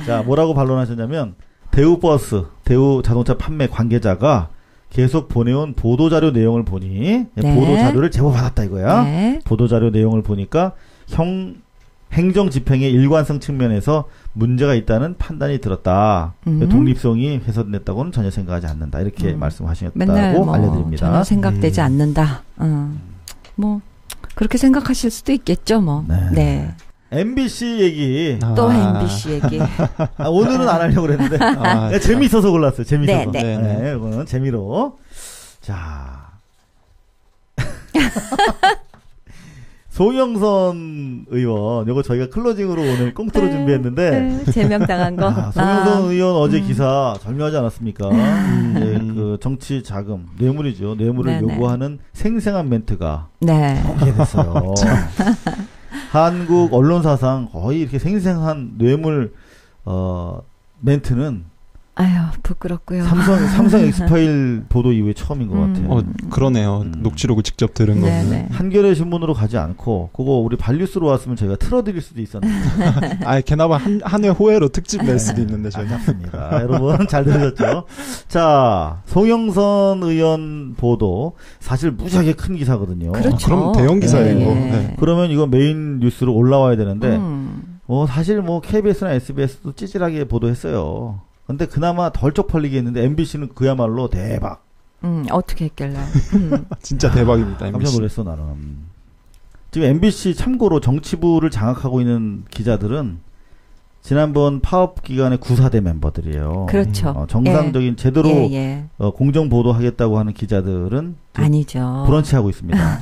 자, 뭐라고 반론하셨냐면 대우버스, 대우자동차 판매 관계자가 계속 보내온 보도자료 내용을 보니 보도자료를 제보받았다 이거야. 보도자료 내용을 보니까 행정집행의 일관성 측면에서 문제가 있다는 판단이 들었다. 독립성이 훼손됐다고는 전혀 생각하지 않는다. 이렇게 말씀하셨다고 맨날 뭐 알려드립니다. 전혀 생각되지 않는다. 뭐 그렇게 생각하실 수도 있겠죠. 뭐. 네. MBC 얘기. 또 MBC 얘기. 오늘은 안 하려고 그랬는데. 재미있어서 골랐어요. 재미있어서. 네, 이거는 재미로. 자. 송영선 의원, 요거 저희가 클로징으로 오늘 꽁트로 준비했는데. 제명당한 거. 송영선 의원 어제 기사 절묘하지 않았습니까? 그 정치 자금, 뇌물이죠. 뇌물을 요구하는 생생한 멘트가. 공개됐어요. 한국 언론사상 거의 이렇게 생생한 뇌물, 멘트는 아유, 부끄럽고요. 삼성 엑스파일 보도 이후에 처음인 것 같아요. 그러네요. 녹취록을 직접 들은 거는. 한겨레 신문으로 가지 않고, 그거 우리 발뉴스로 왔으면 저희가 틀어드릴 수도 있었는데. 게나마 한 회 호혜로 특집 낼 수도 있는데, 저희가. 맞습니다. 여러분, 잘 들으셨죠? 자, 송영선 의원 보도, 사실 무지하게 큰 기사거든요. 그렇죠. 그럼 대형 기사예요. 그러면 이거 메인 뉴스로 올라와야 되는데, 사실 뭐 KBS나 SBS도 찌질하게 보도했어요. 근데 그나마 덜 쪽팔리게 했는데 MBC는 그야말로 대박. 어떻게 했길래. 진짜 대박입니다. 깜짝 놀랐어 나는. 지금 MBC 참고로 정치부를 장악하고 있는 기자들은 지난번 파업 기간의 구사대 멤버들이에요. 그렇죠. 정상적인 제대로 공정 보도하겠다고 하는 기자들은 아니죠. 브런치하고 있습니다.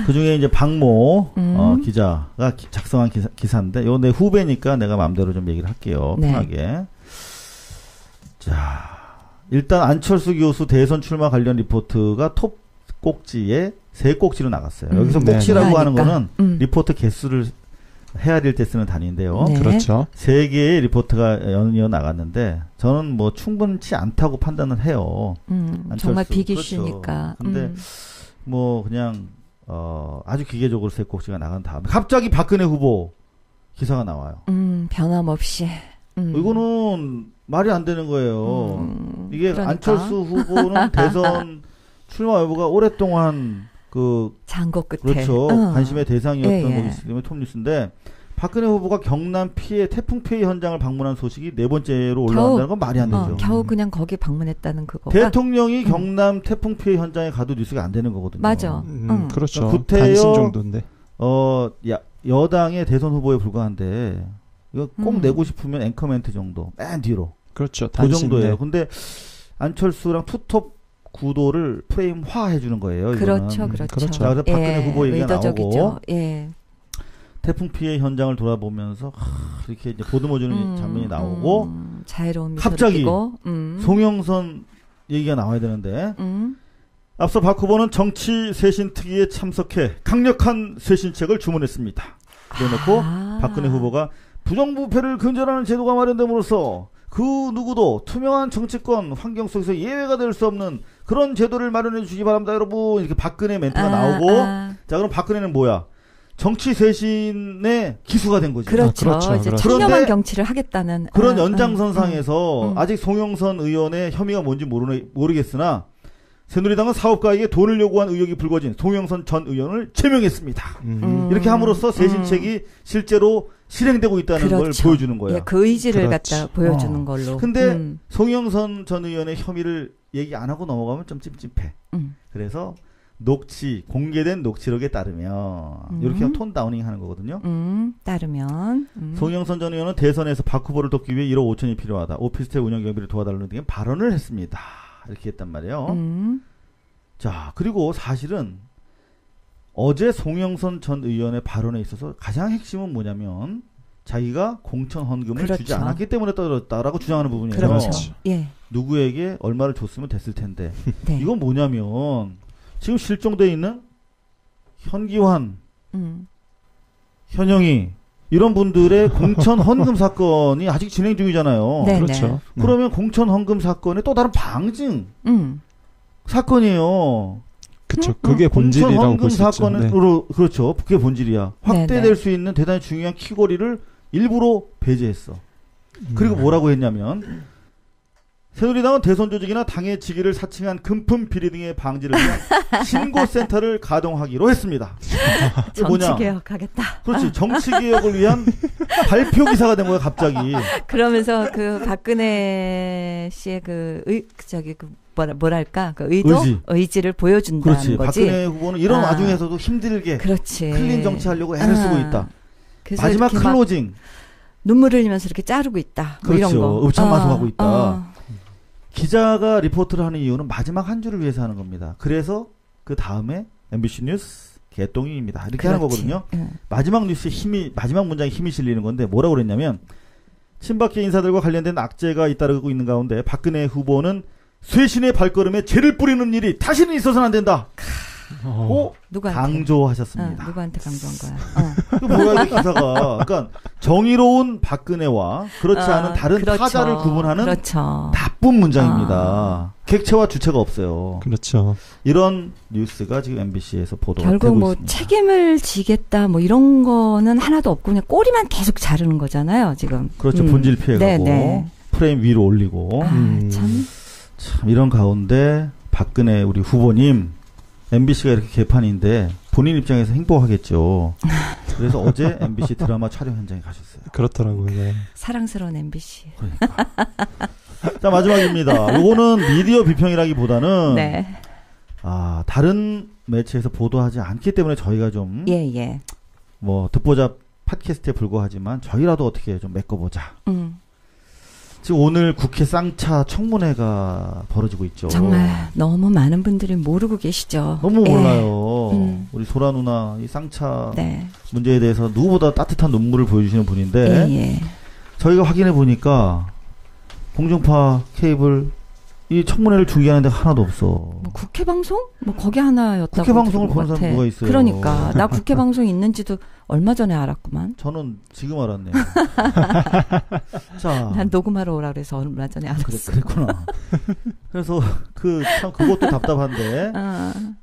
그중에 이제 박모 기자가 작성한 기사인데 요 내 후배니까 내가 마음대로 좀 얘기를 할게요. 편하게. 자, 일단 안철수 교수 대선 출마 관련 리포트가 톱 꼭지에 3꼭지로 나갔어요. 여기서 꼭지라고 하는 거는 리포트 개수를 헤아릴 때 쓰는 단위인데요. 네. 그렇죠. 3개의 리포트가 연이어 나갔는데 저는 뭐 충분치 않다고 판단을 해요. 정말 비기슈니까. 그렇죠. 근데 뭐 그냥 아주 기계적으로 3꼭지가 나간 다음에 갑자기 박근혜 후보 기사가 나와요. 변함없이. 이거는 말이 안 되는 거예요. 이게 그러니까. 안철수 후보는 대선 출마 여부가 오랫동안 장고 끝에. 그렇죠. 관심의 대상이었던 거기 때문에 톱뉴스인데 박근혜 후보가 경남 태풍 피해 현장을 방문한 소식이 4번째로 올라온다는 건 말이 안 되죠. 겨우 그냥 거기 방문했다는 그거가. 대통령이 경남 태풍 피해 현장에 가도 뉴스가 안 되는 거거든요. 맞아. 그렇죠. 구태여 단신 정도인데. 여당의 대선 후보에 불과한데 이거 꼭 내고 싶으면 앵커 멘트 정도 맨 뒤로. 그렇죠. 그 정도예요. 근데 안철수랑 투톱 구도를 프레임화 해주는 거예요. 그렇죠, 그래서 예, 박근혜 후보 얘기가 의도적이죠. 나오고 예. 태풍 피해 현장을 돌아보면서 이렇게 이제 보듬어주는 장면이 나오고 자유로운 갑자기 송영선 얘기가 나와야 되는데 앞서 박 후보는 정치 쇄신 특위에 참석해 강력한 쇄신책을 주문했습니다. 그래놓고 박근혜 후보가 부정부패를 근절하는 제도가 마련됨으로써 그 누구도 투명한 정치권 환경 속에서 예외가 될 수 없는 그런 제도를 마련해 주시기 바랍니다, 여러분. 이렇게 박근혜 멘트가 나오고 자, 그럼 박근혜는 뭐야? 정치 쇄신의 기수가 된 거지. 그렇죠. 이제 청렴한 정치를 하겠다는 그런 연장선상에서 아직 송영선 의원의 혐의가 뭔지 모르겠으나 새누리당은 사업가에게 돈을 요구한 의혹이 불거진 송영선 전 의원을 제명했습니다. 이렇게 함으로써 쇄신책이 실제로 실행되고 있다는 걸 보여주는 거야. 예, 그 의지를 갖다 보여주는 걸로. 근데 송영선 전 의원의 혐의를 얘기 안 하고 넘어가면 좀 찝찝해. 그래서 공개된 녹취록에 따르면 이렇게 톤 다우닝 하는 거거든요. 따르면 송영선 전 의원은 대선에서 박 후보를 돕기 위해 1억 5천이 필요하다. 오피스텔 운영 경비를 도와달라는 등의 발언을 했습니다. 이렇게 했단 말이에요. 자, 그리고 사실은 어제 송영선 전 의원의 발언에 있어서 가장 핵심은 뭐냐면 자기가 공천 헌금을 주지 않았기 때문에 떨어졌다라고 주장하는 부분이에요. 그렇죠. 예. 누구에게 얼마를 줬으면 됐을 텐데. 네. 이건 뭐냐면 지금 실종되어 있는 현기환, 현영이 이런 분들의 공천 헌금 사건이 아직 진행 중이잖아요. 네네. 그렇죠. 그러면 공천 헌금 사건의 또 다른 방증 사건이에요. 그렇죠. 그게 본질이라고 볼 수 있죠. 사건으로 그렇죠. 그게 본질이야. 확대될 수 있는 대단히 중요한 키거리를 일부러 배제했어. 그리고 뭐라고 했냐면 새누리당은 대선 조직이나 당의 직위를 사칭한 금품 비리 등의 방지를 위한 신고센터를 가동하기로 했습니다. 정치개혁하겠다. 그렇지. 정치개혁을 위한 발표 기사가 된 거야 갑자기. 그러면서 그 박근혜 씨의 뭐랄까 그 의지를 보여준다는 그렇지. 거지. 박근혜 후보는 이런 와중에서도 힘들게 클린 정치하려고 애를 쓰고 있다. 마지막 클로징. 눈물을 흘리면서 이렇게 자르고 있다. 뭐 그렇죠. 이런 거. 읍참마속하고 있다. 기자가 리포트를 하는 이유는 마지막 한 줄을 위해서 하는 겁니다. 그래서 그 다음에 MBC 뉴스 개똥입니다. 이렇게 하는 거거든요. 마지막 뉴스의 마지막 문장에 힘이 실리는 건데 뭐라고 그랬냐면 친박계 인사들과 관련된 악재가 잇따르고 있는 가운데 박근혜 후보는 쇄신의 발걸음에 죄를 뿌리는 일이 다시는 있어서는 안 된다. 강조하셨습니다. 누구한테 강조한 거야? 그 뭐야 이 기사가. 그러니까 정의로운 박근혜와 그렇지 않은 다른 타자를 구분하는 나쁜 문장입니다. 객체와 주체가 없어요. 그렇죠. 이런 뉴스가 지금 MBC에서 보도가 결국 되고 뭐 있습니다. 책임을 지겠다 뭐 이런 거는 하나도 없고 그냥 꼬리만 계속 자르는 거잖아요. 지금. 그렇죠. 본질 피해가고 프레임 위로 올리고. 참 이런 가운데 박근혜 우리 후보님 MBC가 이렇게 개판인데 본인 입장에서 행복하겠죠. 그래서 어제 MBC 드라마 촬영 현장에 가셨어요. 그렇더라고요. 네. 사랑스러운 MBC. 그러니까. 자, 마지막입니다. 요거는 미디어 비평이라기보다는 다른 매체에서 보도하지 않기 때문에 저희가 좀 뭐 듣보자 팟캐스트에 불과하지만 저희라도 어떻게 좀 메꿔보자. 지금 오늘 국회 쌍차 청문회가 벌어지고 있죠. 정말 너무 많은 분들이 모르고 계시죠. 너무 몰라요. 우리 소라 누나 이 쌍차 문제에 대해서 누구보다 따뜻한 눈물을 보여주시는 분인데 저희가 확인해 보니까 공중파 케이블 이 청문회를 중계하는 데가 하나도 없어. 뭐 국회 방송? 뭐 거기 하나였다고. 국회 방송을 보는 사람 누가 있어요? 그러니까 나 국회 방송이 있는지도 얼마 전에 알았구만. 저는 지금 알았네요. 자, 난 녹음하러 오라 그래서 얼마 전에 알았어. 그랬구나. 그래서 참 그것도 답답한데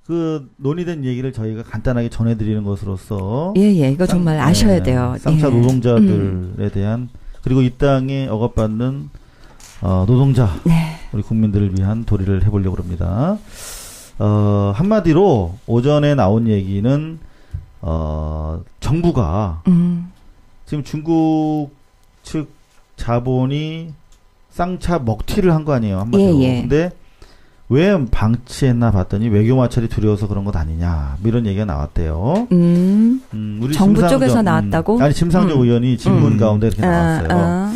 그 논의된 얘기를 저희가 간단하게 전해드리는 것으로서 이거 정말 아셔야 돼요. 쌍차 노동자들에 대한 그리고 이 땅에 억압받는 노동자 우리 국민들을 위한 도리를 해보려고 합니다. 한마디로 오전에 나온 얘기는 정부가 지금 중국 측 자본이 쌍차 먹튀를 한 거 아니에요, 한마디로. 근데 왜 방치했나 봤더니 외교 마찰이 두려워서 그런 것 아니냐, 이런 얘기가 나왔대요. 우리 정부 쪽에서 나왔다고? 아니, 심상정 의원이 질문 가운데 이렇게 나왔어요.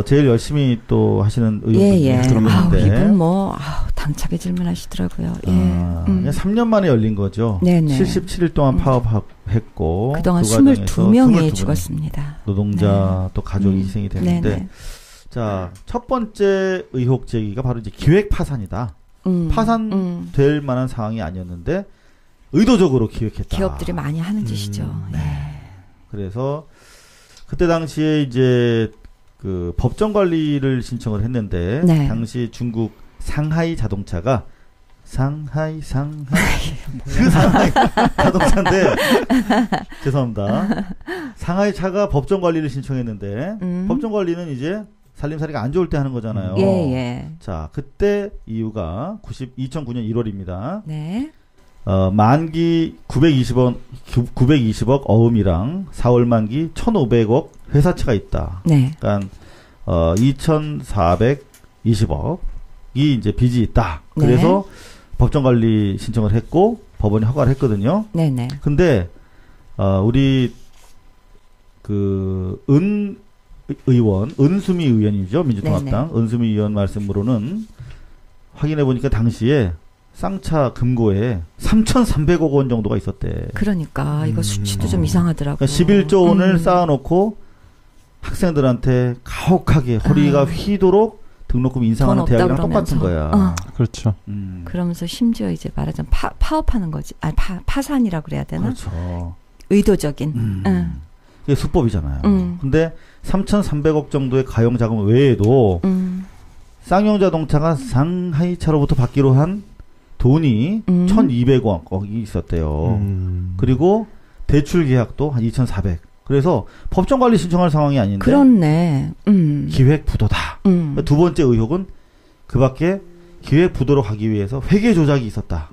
제일 열심히 또 하시는 의원분이 그런 분인데. 이분 당차게 질문하시더라고요. 3년 만에 열린 거죠. 77일 동안 파업했고. 그동안 22명이 죽었습니다. 노동자 또 가족이 희생이 됐는데. 자, 첫 번째 의혹 제기가 바로 이제 기획 파산이다. 파산될 만한 상황이 아니었는데 의도적으로 기획했다. 기업들이 많이 하는 짓이죠. 그래서 그때 당시에 이제 그 법정 관리를 신청을 했는데 당시 중국 상하이 자동차가 상하이 그 상하이 자동차인데 죄송합니다. 상하이 차가 법정 관리를 신청했는데 법정 관리는 이제 살림살이가 안 좋을 때 하는 거잖아요. 자, 그때 이유가 2009년 1월입니다. 만기 920억 어음이랑 4월 만기 1,500억 회사채가 있다. 그러니까 2,420억이 이제 빚이 있다. 그래서 법정 관리 신청을 했고 법원이 허가를 했거든요. 근데 우리 그 은수미 의원이죠, 민주통합당 은수미 의원 말씀으로는 확인해 보니까 당시에 쌍차 금고에 3,300억 원 정도가 있었대. 그러니까 이거 수치도 좀 이상하더라고요. 그러니까 11조 원을 쌓아놓고 학생들한테 가혹하게 허리가 휘도록 등록금 인상하는 대학이랑 똑같은 거야. 그렇죠. 그러면서 심지어 이제 말하자면 파업하는 거지. 아니 파산이라고 그래야 되나? 그렇죠. 의도적인. 이게 수법이잖아요. 근데 3,300억 정도의 가용 자금 외에도 쌍용자동차가 상하이차로부터 받기로 한 돈이 1,200억이 있었대요. 그리고 대출 계약도 한 2,400. 그래서 법정 관리 신청할 상황이 아닌데. 그렇네. 기획 부도다. 두 번째 의혹은 그밖에 기획 부도로 가기 위해서 회계 조작이 있었다.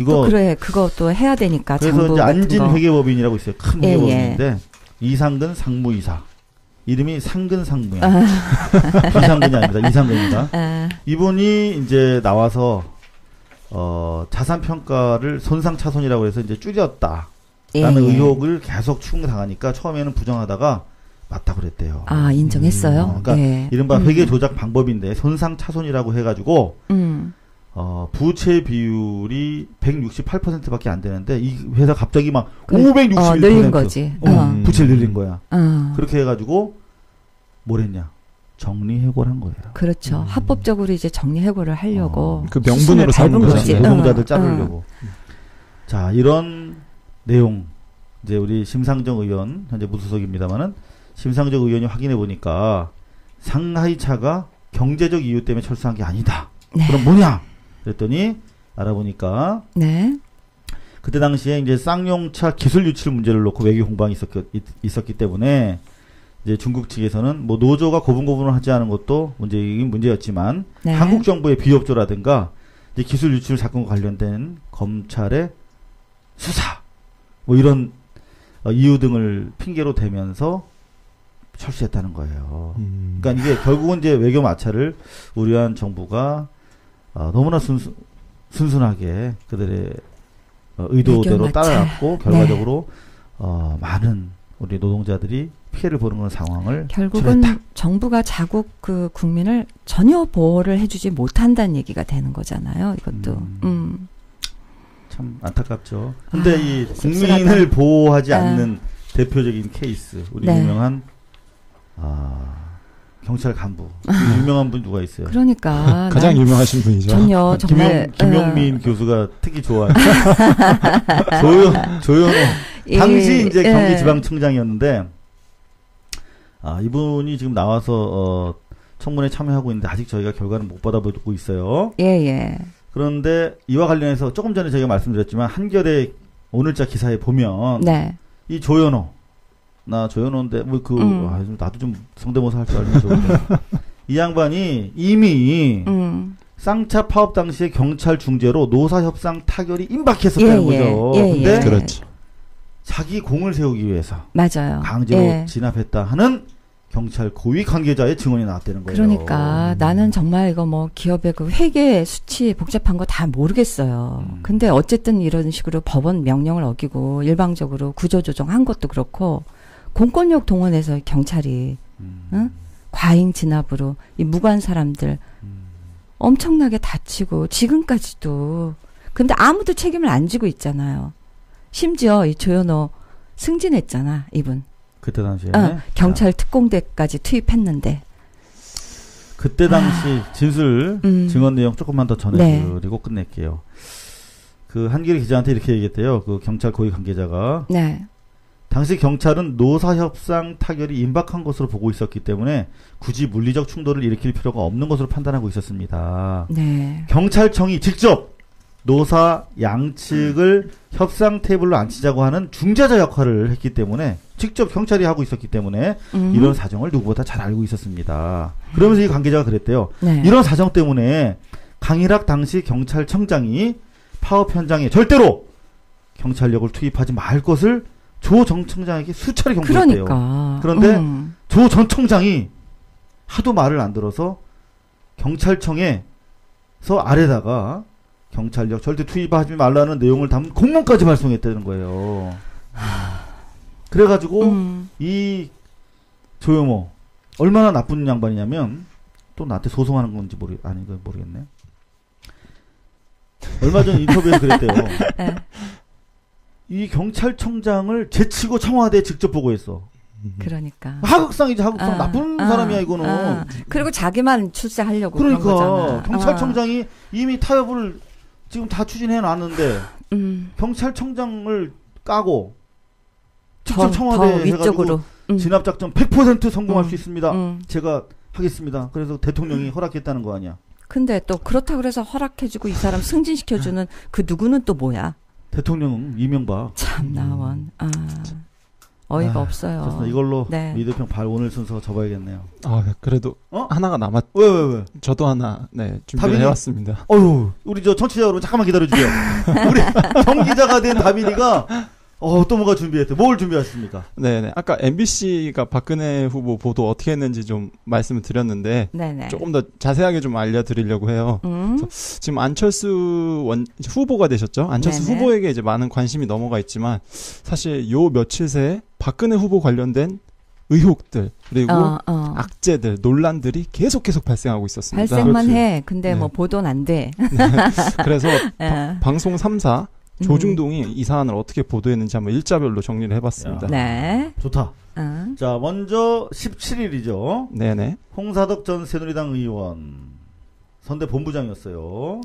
이거 또 그래 그것도 해야 되니까. 그래서 이제 안진 회계법인이라고 있어요. 큰 회계법인인데 이상근 상무이사. 이름이 상근 상무야. 이상근이 아닙니다. 이상근입니다. 이분이 이제 나와서 자산 평가를 손상차손이라고 해서 이제 줄였다. 라는 의혹을 계속 추궁당하니까 처음에는 부정하다가 맞다고 그랬대요. 인정했어요? 그러니까 이른바 회계 조작 방법인데 손상차손이라고 해가지고 부채 비율이 168%밖에 안 되는데 이 회사 갑자기 막 561% 늘린 거지. 부채를 늘린 거야. 그렇게 해가지고 뭘 했냐? 정리해고를 거예요. 그렇죠. 합법적으로 이제 정리해고를 하려고 그 명분으로 삼은 거지. 노동자들 자르려고. 자, 이런 내용 이제 우리 심상정 의원 현재 무소속입니다만은 심상정 의원이 확인해 보니까 상하이차가 경제적 이유 때문에 철수한 게 아니다. 그럼 뭐냐? 그랬더니 알아보니까 그때 당시에 이제 쌍용차 기술 유출 문제를 놓고 외교 공방이 있었기 때문에 이제 중국 측에서는 뭐 노조가 고분고분을 하지 않은 것도 문제였지만 한국 정부의 비협조라든가 이제 기술 유출 사건과 관련된 검찰의 수사 뭐 이런 이유 등을 핑계로 대면서 철수했다는 거예요. 그러니까 이게 결국은 이제 외교 마찰을 우려한 정부가 너무나 순순하게 그들의 의도대로 따라갔고 결과적으로 많은 우리 노동자들이 피해를 보는 그런 상황을 결국은 초래했다. 정부가 자국 그 국민을 전혀 보호를 해주지 못한다는 얘기가 되는 거잖아요. 이것도. 참 안타깝죠. 근데 이 국민을 보호하지 않는 대표적인 케이스, 우리 유명한 경찰 간부. 유명한 분 누가 있어요? 그러니까 가장 유명하신 분이죠. 전혀 정말 김용민 교수가 특히 좋아해요. 조현호 당시 이제 경기지방청장이었는데 이분이 지금 나와서 청문회 참여하고 있는데 아직 저희가 결과는 못 받아보고 있어요. 예. 그런데 이와 관련해서 조금 전에 저희가 말씀드렸지만 한겨레 오늘자 기사에 보면 이 조현호 나 조현호인데 나도 좀 성대모사 할 줄 알면 좋은데 이 양반이 이미 쌍차 파업 당시에 경찰 중재로 노사협상 타결이 임박했었다는 거죠. 근데 그렇죠. 자기 공을 세우기 위해서 맞아요. 강제로 진압했다 하는 경찰 고위 관계자의 증언이 나왔다는 거예요. 그러니까 나는 정말 이거 뭐 기업의 그 회계 수치 복잡한 거 다 모르겠어요. 근데 어쨌든 이런 식으로 법원 명령을 어기고 일방적으로 구조조정한 것도 그렇고 공권력 동원해서 경찰이 과잉 진압으로 이 무관 사람들 엄청나게 다치고 지금까지도 근데 아무도 책임을 안 지고 있잖아요. 심지어 이 조현호 승진했잖아 이분. 그때 당시에 경찰 특공대까지 투입했는데 그때 당시 진술 증언 내용 조금만 더 전해드리고 끝낼게요. 그 한겨레 기자한테 이렇게 얘기했대요. 그 경찰 고위 관계자가 당시 경찰은 노사협상 타결이 임박한 것으로 보고 있었기 때문에 굳이 물리적 충돌을 일으킬 필요가 없는 것으로 판단하고 있었습니다. 경찰청이 직접 노사 양측을 협상 테이블로 앉히자고 하는 중재자 역할을 했기 때문에 직접 경찰이 하고 있었기 때문에 이런 사정을 누구보다 잘 알고 있었습니다. 그러면서 이 관계자가 그랬대요. 이런 사정 때문에 강일학 당시 경찰청장이 파업 현장에 절대로 경찰력을 투입하지 말 것을 조 전 청장에게 수차례 경고했대요. 그런데 조 전 청장이 하도 말을 안 들어서 경찰청에서 아래다가 경찰력 절대 투입하지 말라는 내용을 담은 공문까지 발송했다는 거예요. 그래가지고 이 조영호 얼마나 나쁜 양반이냐면 또 나한테 소송하는 건지 모르겠네요. 얼마 전 인터뷰에서 그랬대요. 이 경찰청장을 제치고 청와대에 직접 보고했어. 그러니까 하극상이지 하극상. 나쁜 사람이야 이거는. 그리고 자기만 출세하려고 그러니까 그런 거잖아. 경찰청장이 이미 타협을 지금 다 추진해 놨는데 경찰청장을 까고 직접 청와대에 해가지고 진압작전 100% 성공할 수 있습니다. 제가 하겠습니다. 그래서 대통령이 허락했다는 거 아니야. 근데 또 그렇다고 해서 허락해주고 이 사람 승진시켜주는 그 누구는 또 뭐야? 대통령은 이명박. 참나원. 어이가 없어요. 좋습니다. 이걸로 미드평 발 오늘 순서 접어야겠네요. 그래도 하나가 남았. 왜? 저도 하나 준비를 해왔습니다. 우리 저 청취자 여러분 잠깐만 기다려주세요. 우리 정기자가 된 다빈이가 또 뭐가 준비했대? 뭘 준비하셨습니까? 네네. 아까 MBC가 박근혜 후보 보도 어떻게 했는지 좀 말씀을 드렸는데 조금 더 자세하게 좀 알려드리려고 해요. 지금 안철수 후보가 되셨죠? 안철수 후보에게 이제 많은 관심이 넘어가 있지만 사실 요 며칠 새에 박근혜 후보 관련된 의혹들 그리고 악재들 논란들이 계속 발생하고 있었습니다. 발생만 해. 근데 뭐 보도는 안 돼. 그래서 방송 3사 조중동이 이 사안을 어떻게 보도했는지 한번 일자별로 정리를 해봤습니다. 좋다. 자, 먼저 17일이죠. 네네. 홍사덕 전 새누리당 의원 선대 본부장이었어요.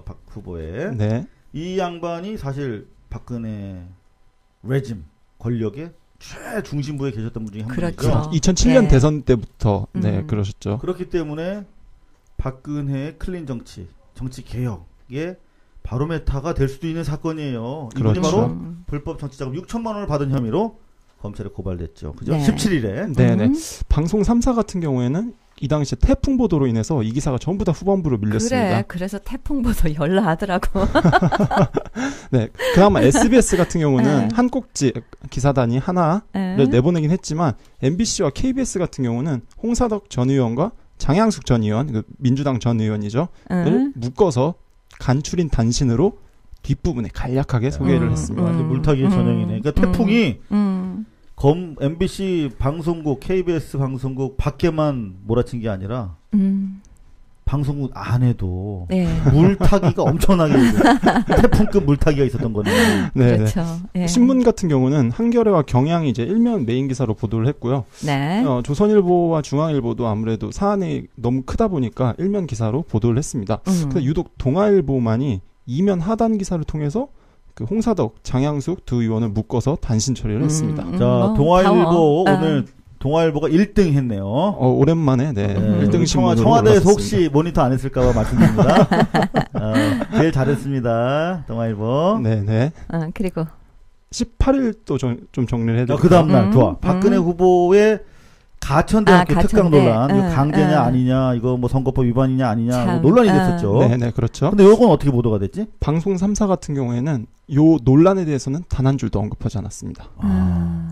박 후보의. 이 양반이 사실 박근혜 레짐 권력의 최중심부에 계셨던 분 중에 한 분이죠. 2007년 대선 때부터 그러셨죠. 그렇기 때문에 박근혜의 클린 정치 개혁의 바로메타가 될 수도 있는 사건이에요. 이분이 바로 불법 정치자금 6천만 원을 받은 혐의로 검찰에 고발됐죠. 그죠? 17일에. 네네. 방송 3사 같은 경우에는 이 당시에 태풍 보도로 인해서 이 기사가 전부 다 후반부로 밀렸습니다. 그래서 태풍 보도 열나하더라고. 그나마 SBS 같은 경우는 한 꼭지 기사단이 하나를 내보내긴 했지만 MBC와 KBS 같은 경우는 홍사덕 전 의원과 장양숙 전 의원, 민주당 전 의원이죠. 를 묶어서 간추린 단신으로 뒷부분에 간략하게 소개를 했습니다. 물타기의 전형이네. 그러니까 태풍이 MBC 방송국, KBS 방송국 밖에만 몰아친 게 아니라 방송국 안에도 네. 물타기가 엄청나게 태풍급 물타기가 있었던 거네요. 네, 그렇죠. 네. 신문 같은 경우는 한겨레와 경향이 이제 일면 메인 기사로 보도를 했고요. 네. 조선일보와 중앙일보도 아무래도 사안이 너무 크다 보니까 일면 기사로 보도를 했습니다. 그래서 유독 동아일보만이 이면 하단 기사를 통해서 그 홍사덕, 장양숙 두 의원을 묶어서 단신 처리를 했습니다. 자, 동아일보 오늘 동아일보가 1등 했네요. 오랜만에, 네. 1등 신문으로 청와대에서 혹시 모니터 안 했을까봐 말씀드립니다. 제일 잘했습니다. 동아일보. 네네. 그리고 18일 또 좀 정리를 해드릴게요. 그 다음날, 좋아. 박근혜 후보의 가천대학교 특강 논란, 이거 강제냐 아니냐, 이거 뭐 선거법 위반이냐 아니냐 논란이 됐었죠. 네네, 그렇죠. 근데 요건 어떻게 보도가 됐지? 방송 3사 같은 경우에는 요 논란에 대해서는 단 한 줄도 언급하지 않았습니다.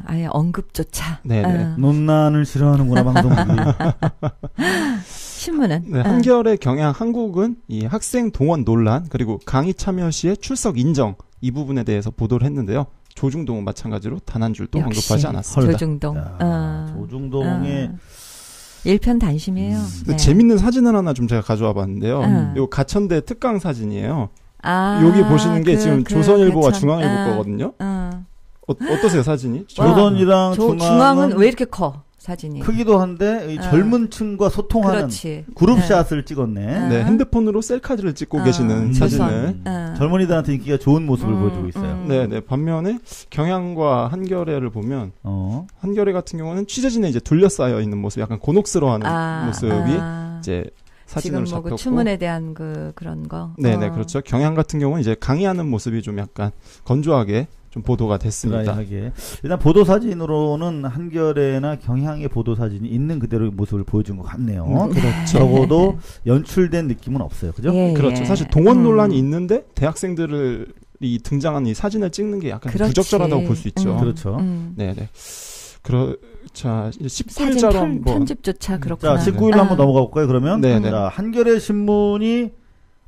아예 언급조차. 네네. 논란을 싫어하는구나, 방송국이. 신문은? 네, 한겨레, 경향, 한국은 이 학생 동원 논란, 그리고 강의 참여 시에 출석 인정, 이 부분에 대해서 보도를 했는데요. 조중동은 마찬가지로 단 한 줄도 언급하지 않았습니다. 조중동. 조중동의 일편단심이에요. 네. 재밌는 사진을 하나 좀 제가 가져와 봤는데요. 요 가천대 특강 사진이에요. 여기 보시는 게 지금 조선일보와 중앙일보 거거든요. 어떠세요, 사진이? 조선이랑 중앙은 왜 이렇게 커? 사진이. 크기도 한데 젊은 층과 소통하는 그렇지. 그룹샷을 찍었네. 네, 핸드폰으로 셀카를 찍고 계시는 사진을. 젊은이들한테 인기가 좋은 모습을 보여주고 있어요. 네, 네. 반면에 경향과 한겨레를 보면 한겨레 같은 경우는 취재진에 이제 둘러싸여 있는 모습, 약간 곤혹스러워하는 모습이 이제 사진으로 지금 잡혔고. 추문에 대한 그런 거. 네, 네, 그렇죠. 경향 같은 경우는 이제 강의하는 모습이 좀 약간 건조하게 좀 보도가 됐습니다. 드라이하게. 일단 보도 사진으로는 한겨레나 경향의 보도 사진이 있는 그대로의 모습을 보여준 것 같네요. 그렇죠. 적어도 연출된 느낌은 없어요, 그죠? 예, 그렇죠. 사실 동원 논란이 있는데 대학생들이 등장한 이 사진을 찍는 게 약간 부적절하다고 볼 수 있죠. 그렇죠. 네, 네. 자, 이제 19일자로 한번 편집조차 그렇구나. 자, 19일로 한번 넘어가 볼까요? 그러면 네네. 자, 한겨레 신문이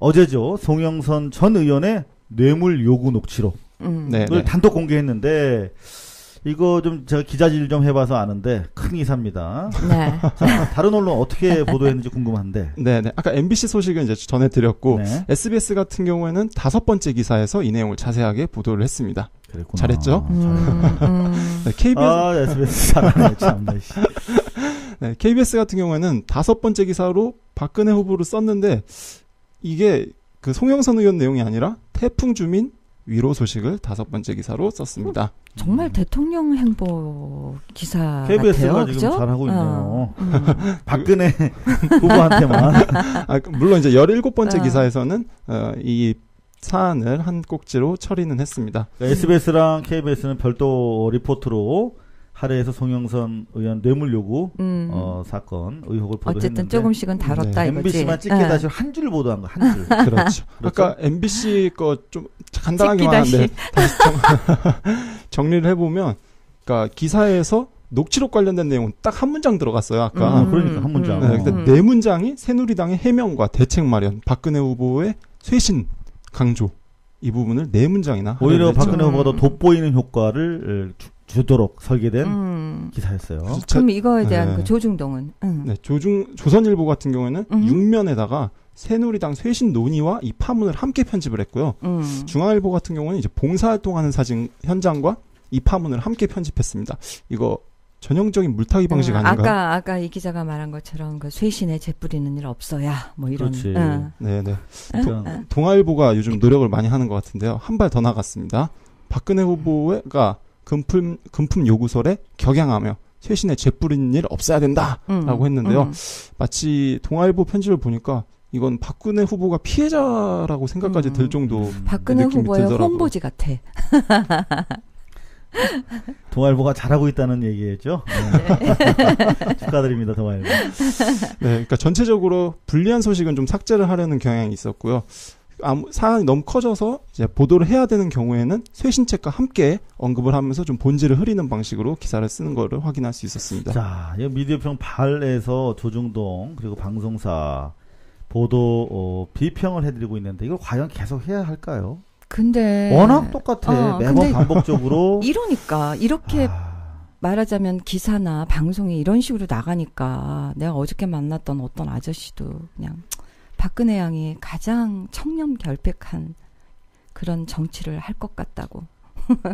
어제죠. 송영선 전 의원의 뇌물 요구 녹취록. 그걸 단독 공개했는데 이거 좀 제가 기자질 좀 해봐서 아는데 큰 기사입니다. 네. 자, 다른 언론 어떻게 보도했는지 궁금한데. 네네. 아까 MBC 소식은 이제 전해드렸고 네. SBS 같은 경우에는 5번째 기사에서 이 내용을 자세하게 보도를 했습니다. 그랬구나. 잘했죠? 네, KBS SBS 잘하네 참나. 네, KBS 같은 경우에는 5번째 기사로 박근혜 후보를 썼는데 이게 그 송영선 의원 내용이 아니라 태풍 주민 위로 소식을 5번째 기사로 썼습니다. 정말 대통령 행보 기사 KBS가 같아요. 지금 그죠? 잘하고 있네요. 박근혜 후보한테만. 물론 이제 17번째 기사에서는 이 사안을 한 꼭지로 처리는 했습니다. SBS랑 KBS는 별도 리포트로 할애에서 송영선 의원 뇌물 요구 사건 의혹을 보도했는데 어쨌든 조금씩은 다뤘다 이거지. MBC만 찍게 다시 한 줄 보도한 거, 한 줄. 그렇죠. 아까 MBC 거 좀 간단하게만 하는데 다시 정리를 해보면, 그러니까 기사에서 녹취록 관련된 내용은 딱 한 문장 들어갔어요. 아까. 그러니까 한 문장. 네, 근데 네 문장이 새누리당의 해명과 대책 마련, 박근혜 후보의 쇄신 강조, 이 부분을 네 문장이나 오히려 박근혜 후보가 더 돋보이는 효과를 주도록 설계된 기사였어요. 그럼 이거에 대한 그 조중동은? 네, 조선일보 같은 경우에는 6면에다가 새누리당 쇄신 논의와 이 파문을 함께 편집을 했고요. 중앙일보 같은 경우는 이제 봉사활동하는 사진 현장과 이 파문을 함께 편집했습니다. 이거 전형적인 물타기 방식 아닌가요? 아까 이 기자가 말한 것처럼 그 쇄신에 재뿌리는 일 없어야 뭐 이런. 그렇지. 네네. 동아일보가 요즘 노력을 많이 하는 것 같은데요. 한 발 더 나갔습니다. 박근혜 후보가 금품 요구설에 격양하며 쇄신에 재뿌리는 일 없어야 된다라고 했는데요. 마치 동아일보 편집을 보니까 이건 박근혜 후보가 피해자라고 생각까지 들 정도 박근혜 느낌이 후보의 들더라고요. 홍보지 같아. 동아일보가 잘하고 있다는 얘기겠죠? 네. 축하드립니다, 동아일보. 네, 그러니까 전체적으로 불리한 소식은 좀 삭제를 하려는 경향이 있었고요. 사안이 너무 커져서 이제 보도를 해야 되는 경우에는 쇄신책과 함께 언급을 하면서 좀 본질을 흐리는 방식으로 기사를 쓰는 거를 확인할 수 있었습니다. 자, 이 미디어평 발에서 조중동 그리고 방송사 보도 비평을 해드리고 있는데 이걸 과연 계속 해야 할까요? 근데 워낙 똑같아. 매번 근데 반복적으로. 이러니까 이렇게 말하자면 기사나 방송이 이런 식으로 나가니까 내가 어저께 만났던 어떤 아저씨도 그냥 박근혜 양이 가장 청렴결백한 그런 정치를 할 것 같다고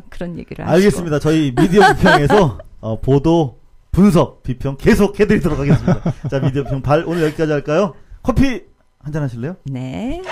그런 얘기를 하시고. 알겠습니다. 저희 미디어 비평에서 보도 분석 비평 계속 해드리도록 하겠습니다. 자, 미디어 비평 오늘 여기까지 할까요? 커피 한잔 하실래요? 네.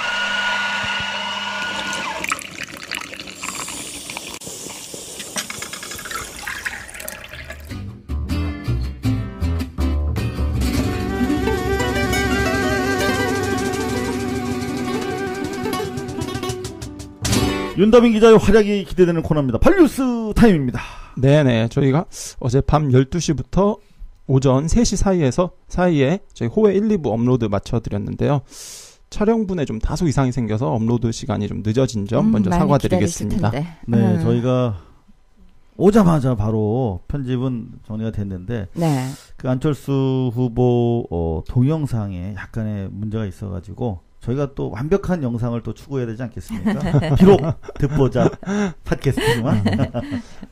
윤다빈 기자의 활약이 기대되는 코너입니다. 발뉴스 타임입니다. 네네. 저희가 어제 밤 12시부터 오전 3시 사이에 저희 호회 1, 2부 업로드 맞춰드렸는데요. 촬영분에 좀 다소 이상이 생겨서 업로드 시간이 좀 늦어진 점 먼저 사과드리겠습니다. 네, 저희가 오자마자 바로 편집은 정리가 됐는데 네. 그 안철수 후보 동영상에 약간의 문제가 있어가지고 저희가 또 완벽한 영상을 또 추구해야 되지 않겠습니까? 비록 듣보자 팟캐스트지만.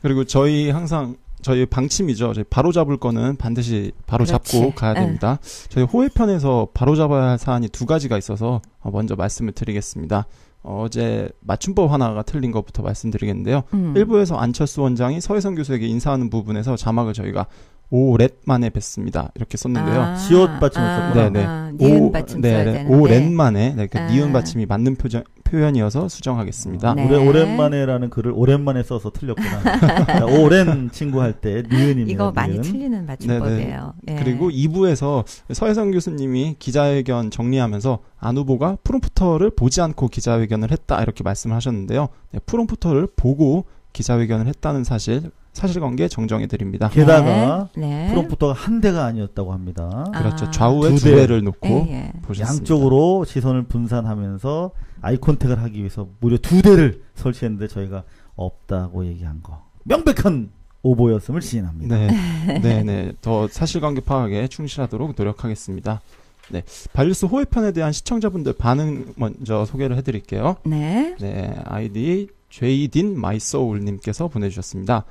그리고 저희 항상 저희 방침이죠. 저희 바로 잡을 거는 반드시 바로 잡고 가야 됩니다. 저희 호회편에서 바로 잡아야 할 사안이 2가지가 있어서 먼저 말씀을 드리겠습니다. 어제 맞춤법 하나가 틀린 것부터 말씀드리겠는데요. 1부에서 안철수 원장이 서혜선 교수에게 인사하는 부분에서 자막을 저희가 오랫만에 뵀습니다. 이렇게 썼는데요. 지읒 받침을 썼구나. 네네. 니은 받침 써야 되는데. 오랜만에 니은 받침이 맞는 표현이어서 수정하겠습니다. 네. 오랜만에라는 글을 오랜만에 써서 틀렸구나. 오랜 친구 할 때 니은입니다. 이거 많이 틀리는 맞춤법이에요. 네. 그리고 2부에서 서혜선 교수님이 기자회견 정리하면서 안 후보가 프롬프터를 보지 않고 기자회견을 했다 이렇게 말씀을 하셨는데요. 네, 프롬프터를 보고 기자회견을 했다는 사실관계 정정해드립니다. 게다가 프롬프터가 한 대가 아니었다고 합니다. 그렇죠. 좌우에 2대를 놓고 보셨습니다. 양쪽으로 시선을 분산하면서 아이 컨택을 하기 위해서 무려 2대를 설치했는데 저희가 없다고 얘기한 거. 명백한 오보였음을 시인합니다. 네. 더 사실관계 파악에 충실하도록 노력하겠습니다. 네. 발뉴스 호회편에 대한 시청자분들 반응 먼저 소개를 해드릴게요. 네. 아이디 제이딘 마이소울님께서 보내주셨습니다.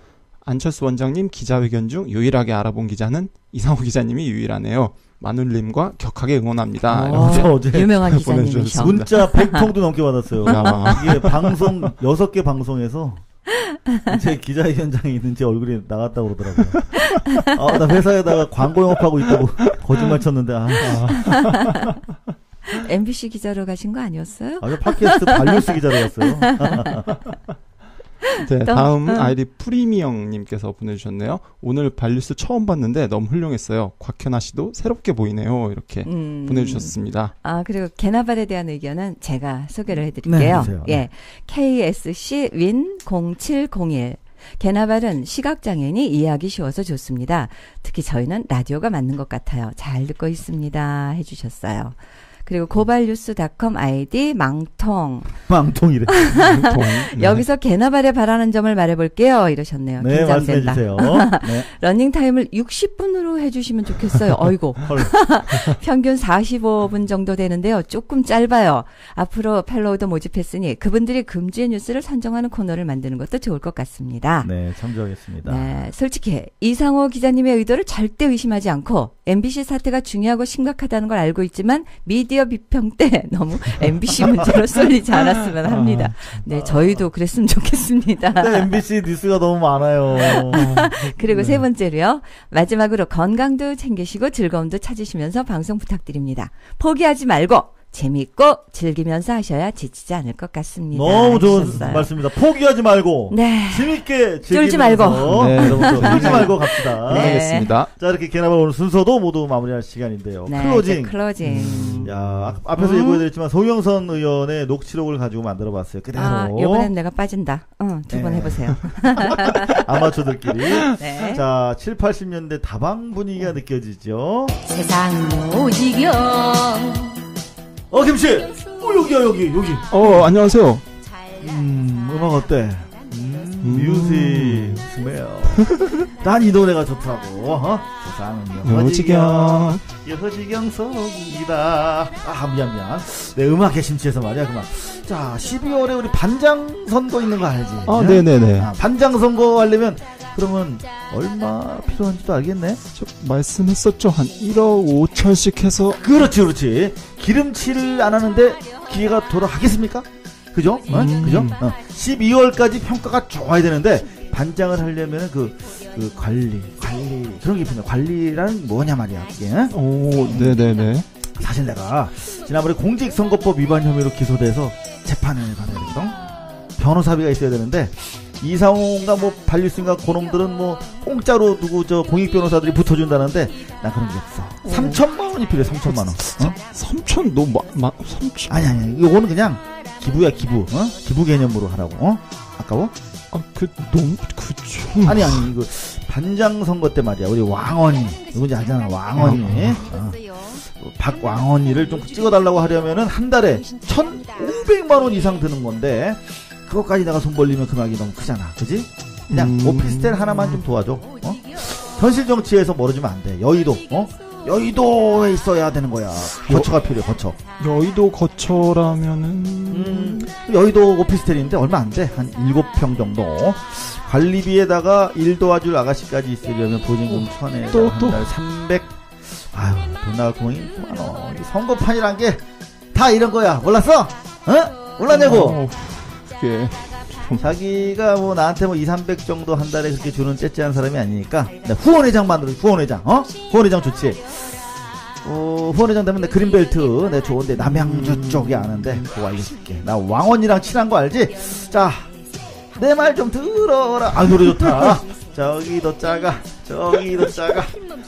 안철수 원장님 기자회견 중 유일하게 알아본 기자는 이상호 기자님이 유일하네요. 마눌님과 격하게 응원합니다. 어제 유명한 기자님이셔. 문자 100통도 넘게 받았어요. 이게 방송 6개 방송에서 제 기자회견장에 있는 제 얼굴이 나갔다고 그러더라고요. 나 회사에다가 광고 영업하고 있다고 거짓말 쳤는데 MBC 기자로 가신 거 아니었어요? 아주 팟캐스트 발뉴스 기자로 갔어요. 네, 다음 아이디 프리미영님께서 보내주셨네요. 오늘 발뉴스 처음 봤는데 너무 훌륭했어요. 곽현아 씨도 새롭게 보이네요. 이렇게 보내주셨습니다. 그리고 개나발에 대한 의견은 제가 소개를 해드릴게요. 네. KSC 윈 0701. 개나발은 시각장애인이 이해하기 쉬워서 좋습니다. 특히 저희는 라디오가 맞는 것 같아요. 잘 듣고 있습니다. 해주셨어요. 그리고 고발뉴스.com 아이디 망통이래. 여기서 개나발에 바라는 점을 말해볼게요. 이러셨네요. 네, 긴장된다. 말씀해주세요. 네. 러닝타임을 60분으로 해주시면 좋겠어요. 어이고. 평균 45분 정도 되는데요. 조금 짧아요. 앞으로 펠로우도 모집했으니 그분들이 금주의 뉴스를 선정하는 코너를 만드는 것도 좋을 것 같습니다. 네, 참조하겠습니다. 네, 솔직히 이상호 기자님의 의도를 절대 의심하지 않고 MBC 사태가 중요하고 심각하다는 걸 알고 있지만 미디어 비평 때 너무 MBC 문제로 쏠리지 않았으면 합니다. 네, 저희도 그랬으면 좋겠습니다. 네, MBC 뉴스가 너무 많아요. 그리고 세 번째로요. 마지막으로 건강도 챙기시고 즐거움도 찾으시면서 방송 부탁드립니다. 포기하지 말고 재미있고 즐기면서 하셔야 지치지 않을 것 같습니다. 너무 좋은 말씀입니다. 포기하지 말고 재밌게 쫄지 말고 여러분들 쫄지 말고 갑시다. 네. 알겠습니다. 자, 이렇게 개나발 오늘 순서도 모두 마무리할 시간인데요. 클로징. 야, 앞에서 예고해드렸지만 송영선 의원의 녹취록을 가지고 만들어봤어요. 그대로. 이번엔 내가 빠진다. 두 번 해보세요. 아마추어들끼리. 네. 자, 7, 80년대 다방 분위기가 느껴지죠. 세상 오지경. 김씨! 여기. 안녕하세요. 음악 어때? 뮤직 스멜. 난 이 노래가 좋다고. 세상은 여지경 속이다. 미안. 내 음악에 심취해서 말이야 그만. 자, 12월에 우리 반장 선거 있는 거 알지? 네네네. 반장 선거 하려면 그러면 얼마 필요한지도 알겠네? 저 말씀했었죠. 한 1억 5천씩 해서. 그렇지. 기름칠을 안 하는데 기회가 돌아가겠습니까? 그죠? 그죠? 12월까지 평가가 좋아야 되는데 반장을 하려면 그 관리 그런 게 필요해. 관리라는 뭐냐 말이야. 이게. 네네네. 사실 내가 지난번에 공직선거법 위반 혐의로 기소돼서 재판을 받아야 되거든. 변호사비가 있어야 되는데 이상호인가 뭐 반류수인가 그놈들은 뭐 공짜로 누구 저 공익 변호사들이 붙어준다는데 난 그런 게 없어. 3천만 원이 필요해. 3천만 원. 3천 너무 3천. 아니 이거는 그냥 기부야 기부. 기부 개념으로 하라고. 아까워? 너무 그쵸. 아니 이거 반장 선거 때 말이야. 우리 왕언니 누군지 알잖아. 왕언니. 박왕언니를 좀 찍어달라고 하려면은 한 달에 1,500만 원 이상 드는 건데 그것까지 내가 손 벌리면 금액이 너무 크잖아. 그지? 그냥 오피스텔 하나만 좀 도와줘. 현실 정치에서 멀어지면 안 돼. 여의도. 여의도에 있어야 되는 거야. 거처가 필요해. 거처. 여의도 거처라면은 여의도 오피스텔인데 얼마 안 돼. 한 7평 정도. 관리비에다가 일 도와줄 아가씨까지 있으려면 보증금 1,000에 한 달 300. 아유, 돈 나갈 구멍이 많어. 이 선거판이란 게 다 이런 거야. 몰랐어? 몰랐냐고? 그게 자기가 뭐 나한테 뭐 200-300 정도 한 달에 그렇게 주는 째째한 사람이 아니니까 후원회장 만들어. 후원회장. 후원회장 좋지. 후원회장 되면 내 그린벨트 내 좋은데 남양주 쪽이 아는데 그거 알려줄게. 나 왕언니랑 친한 거 알지? 자, 내 말 좀 들어라. 노래 좋다. 저기도 작아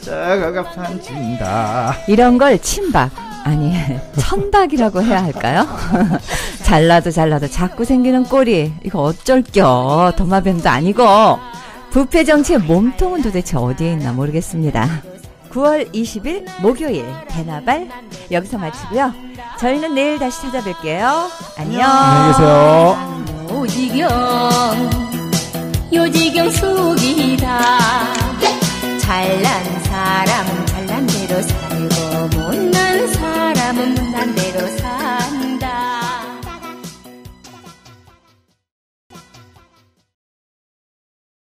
작아가 판친다. 이런 걸 친박 아니 천박이라고 해야 할까요? 잘라도 자꾸 생기는 꼴이 이거 어쩔겨. 도마뱀도 아니고. 부패 정치의 몸통은 도대체 어디에 있나 모르겠습니다. 9월 20일 목요일 대나발 여기서 마치고요. 저희는 내일 다시 찾아뵐게요. 안녕. 안녕히 계세요. 요지경 속이다. 잘난 사람은 잘난 대로 살고 못난 사람은 못난 대로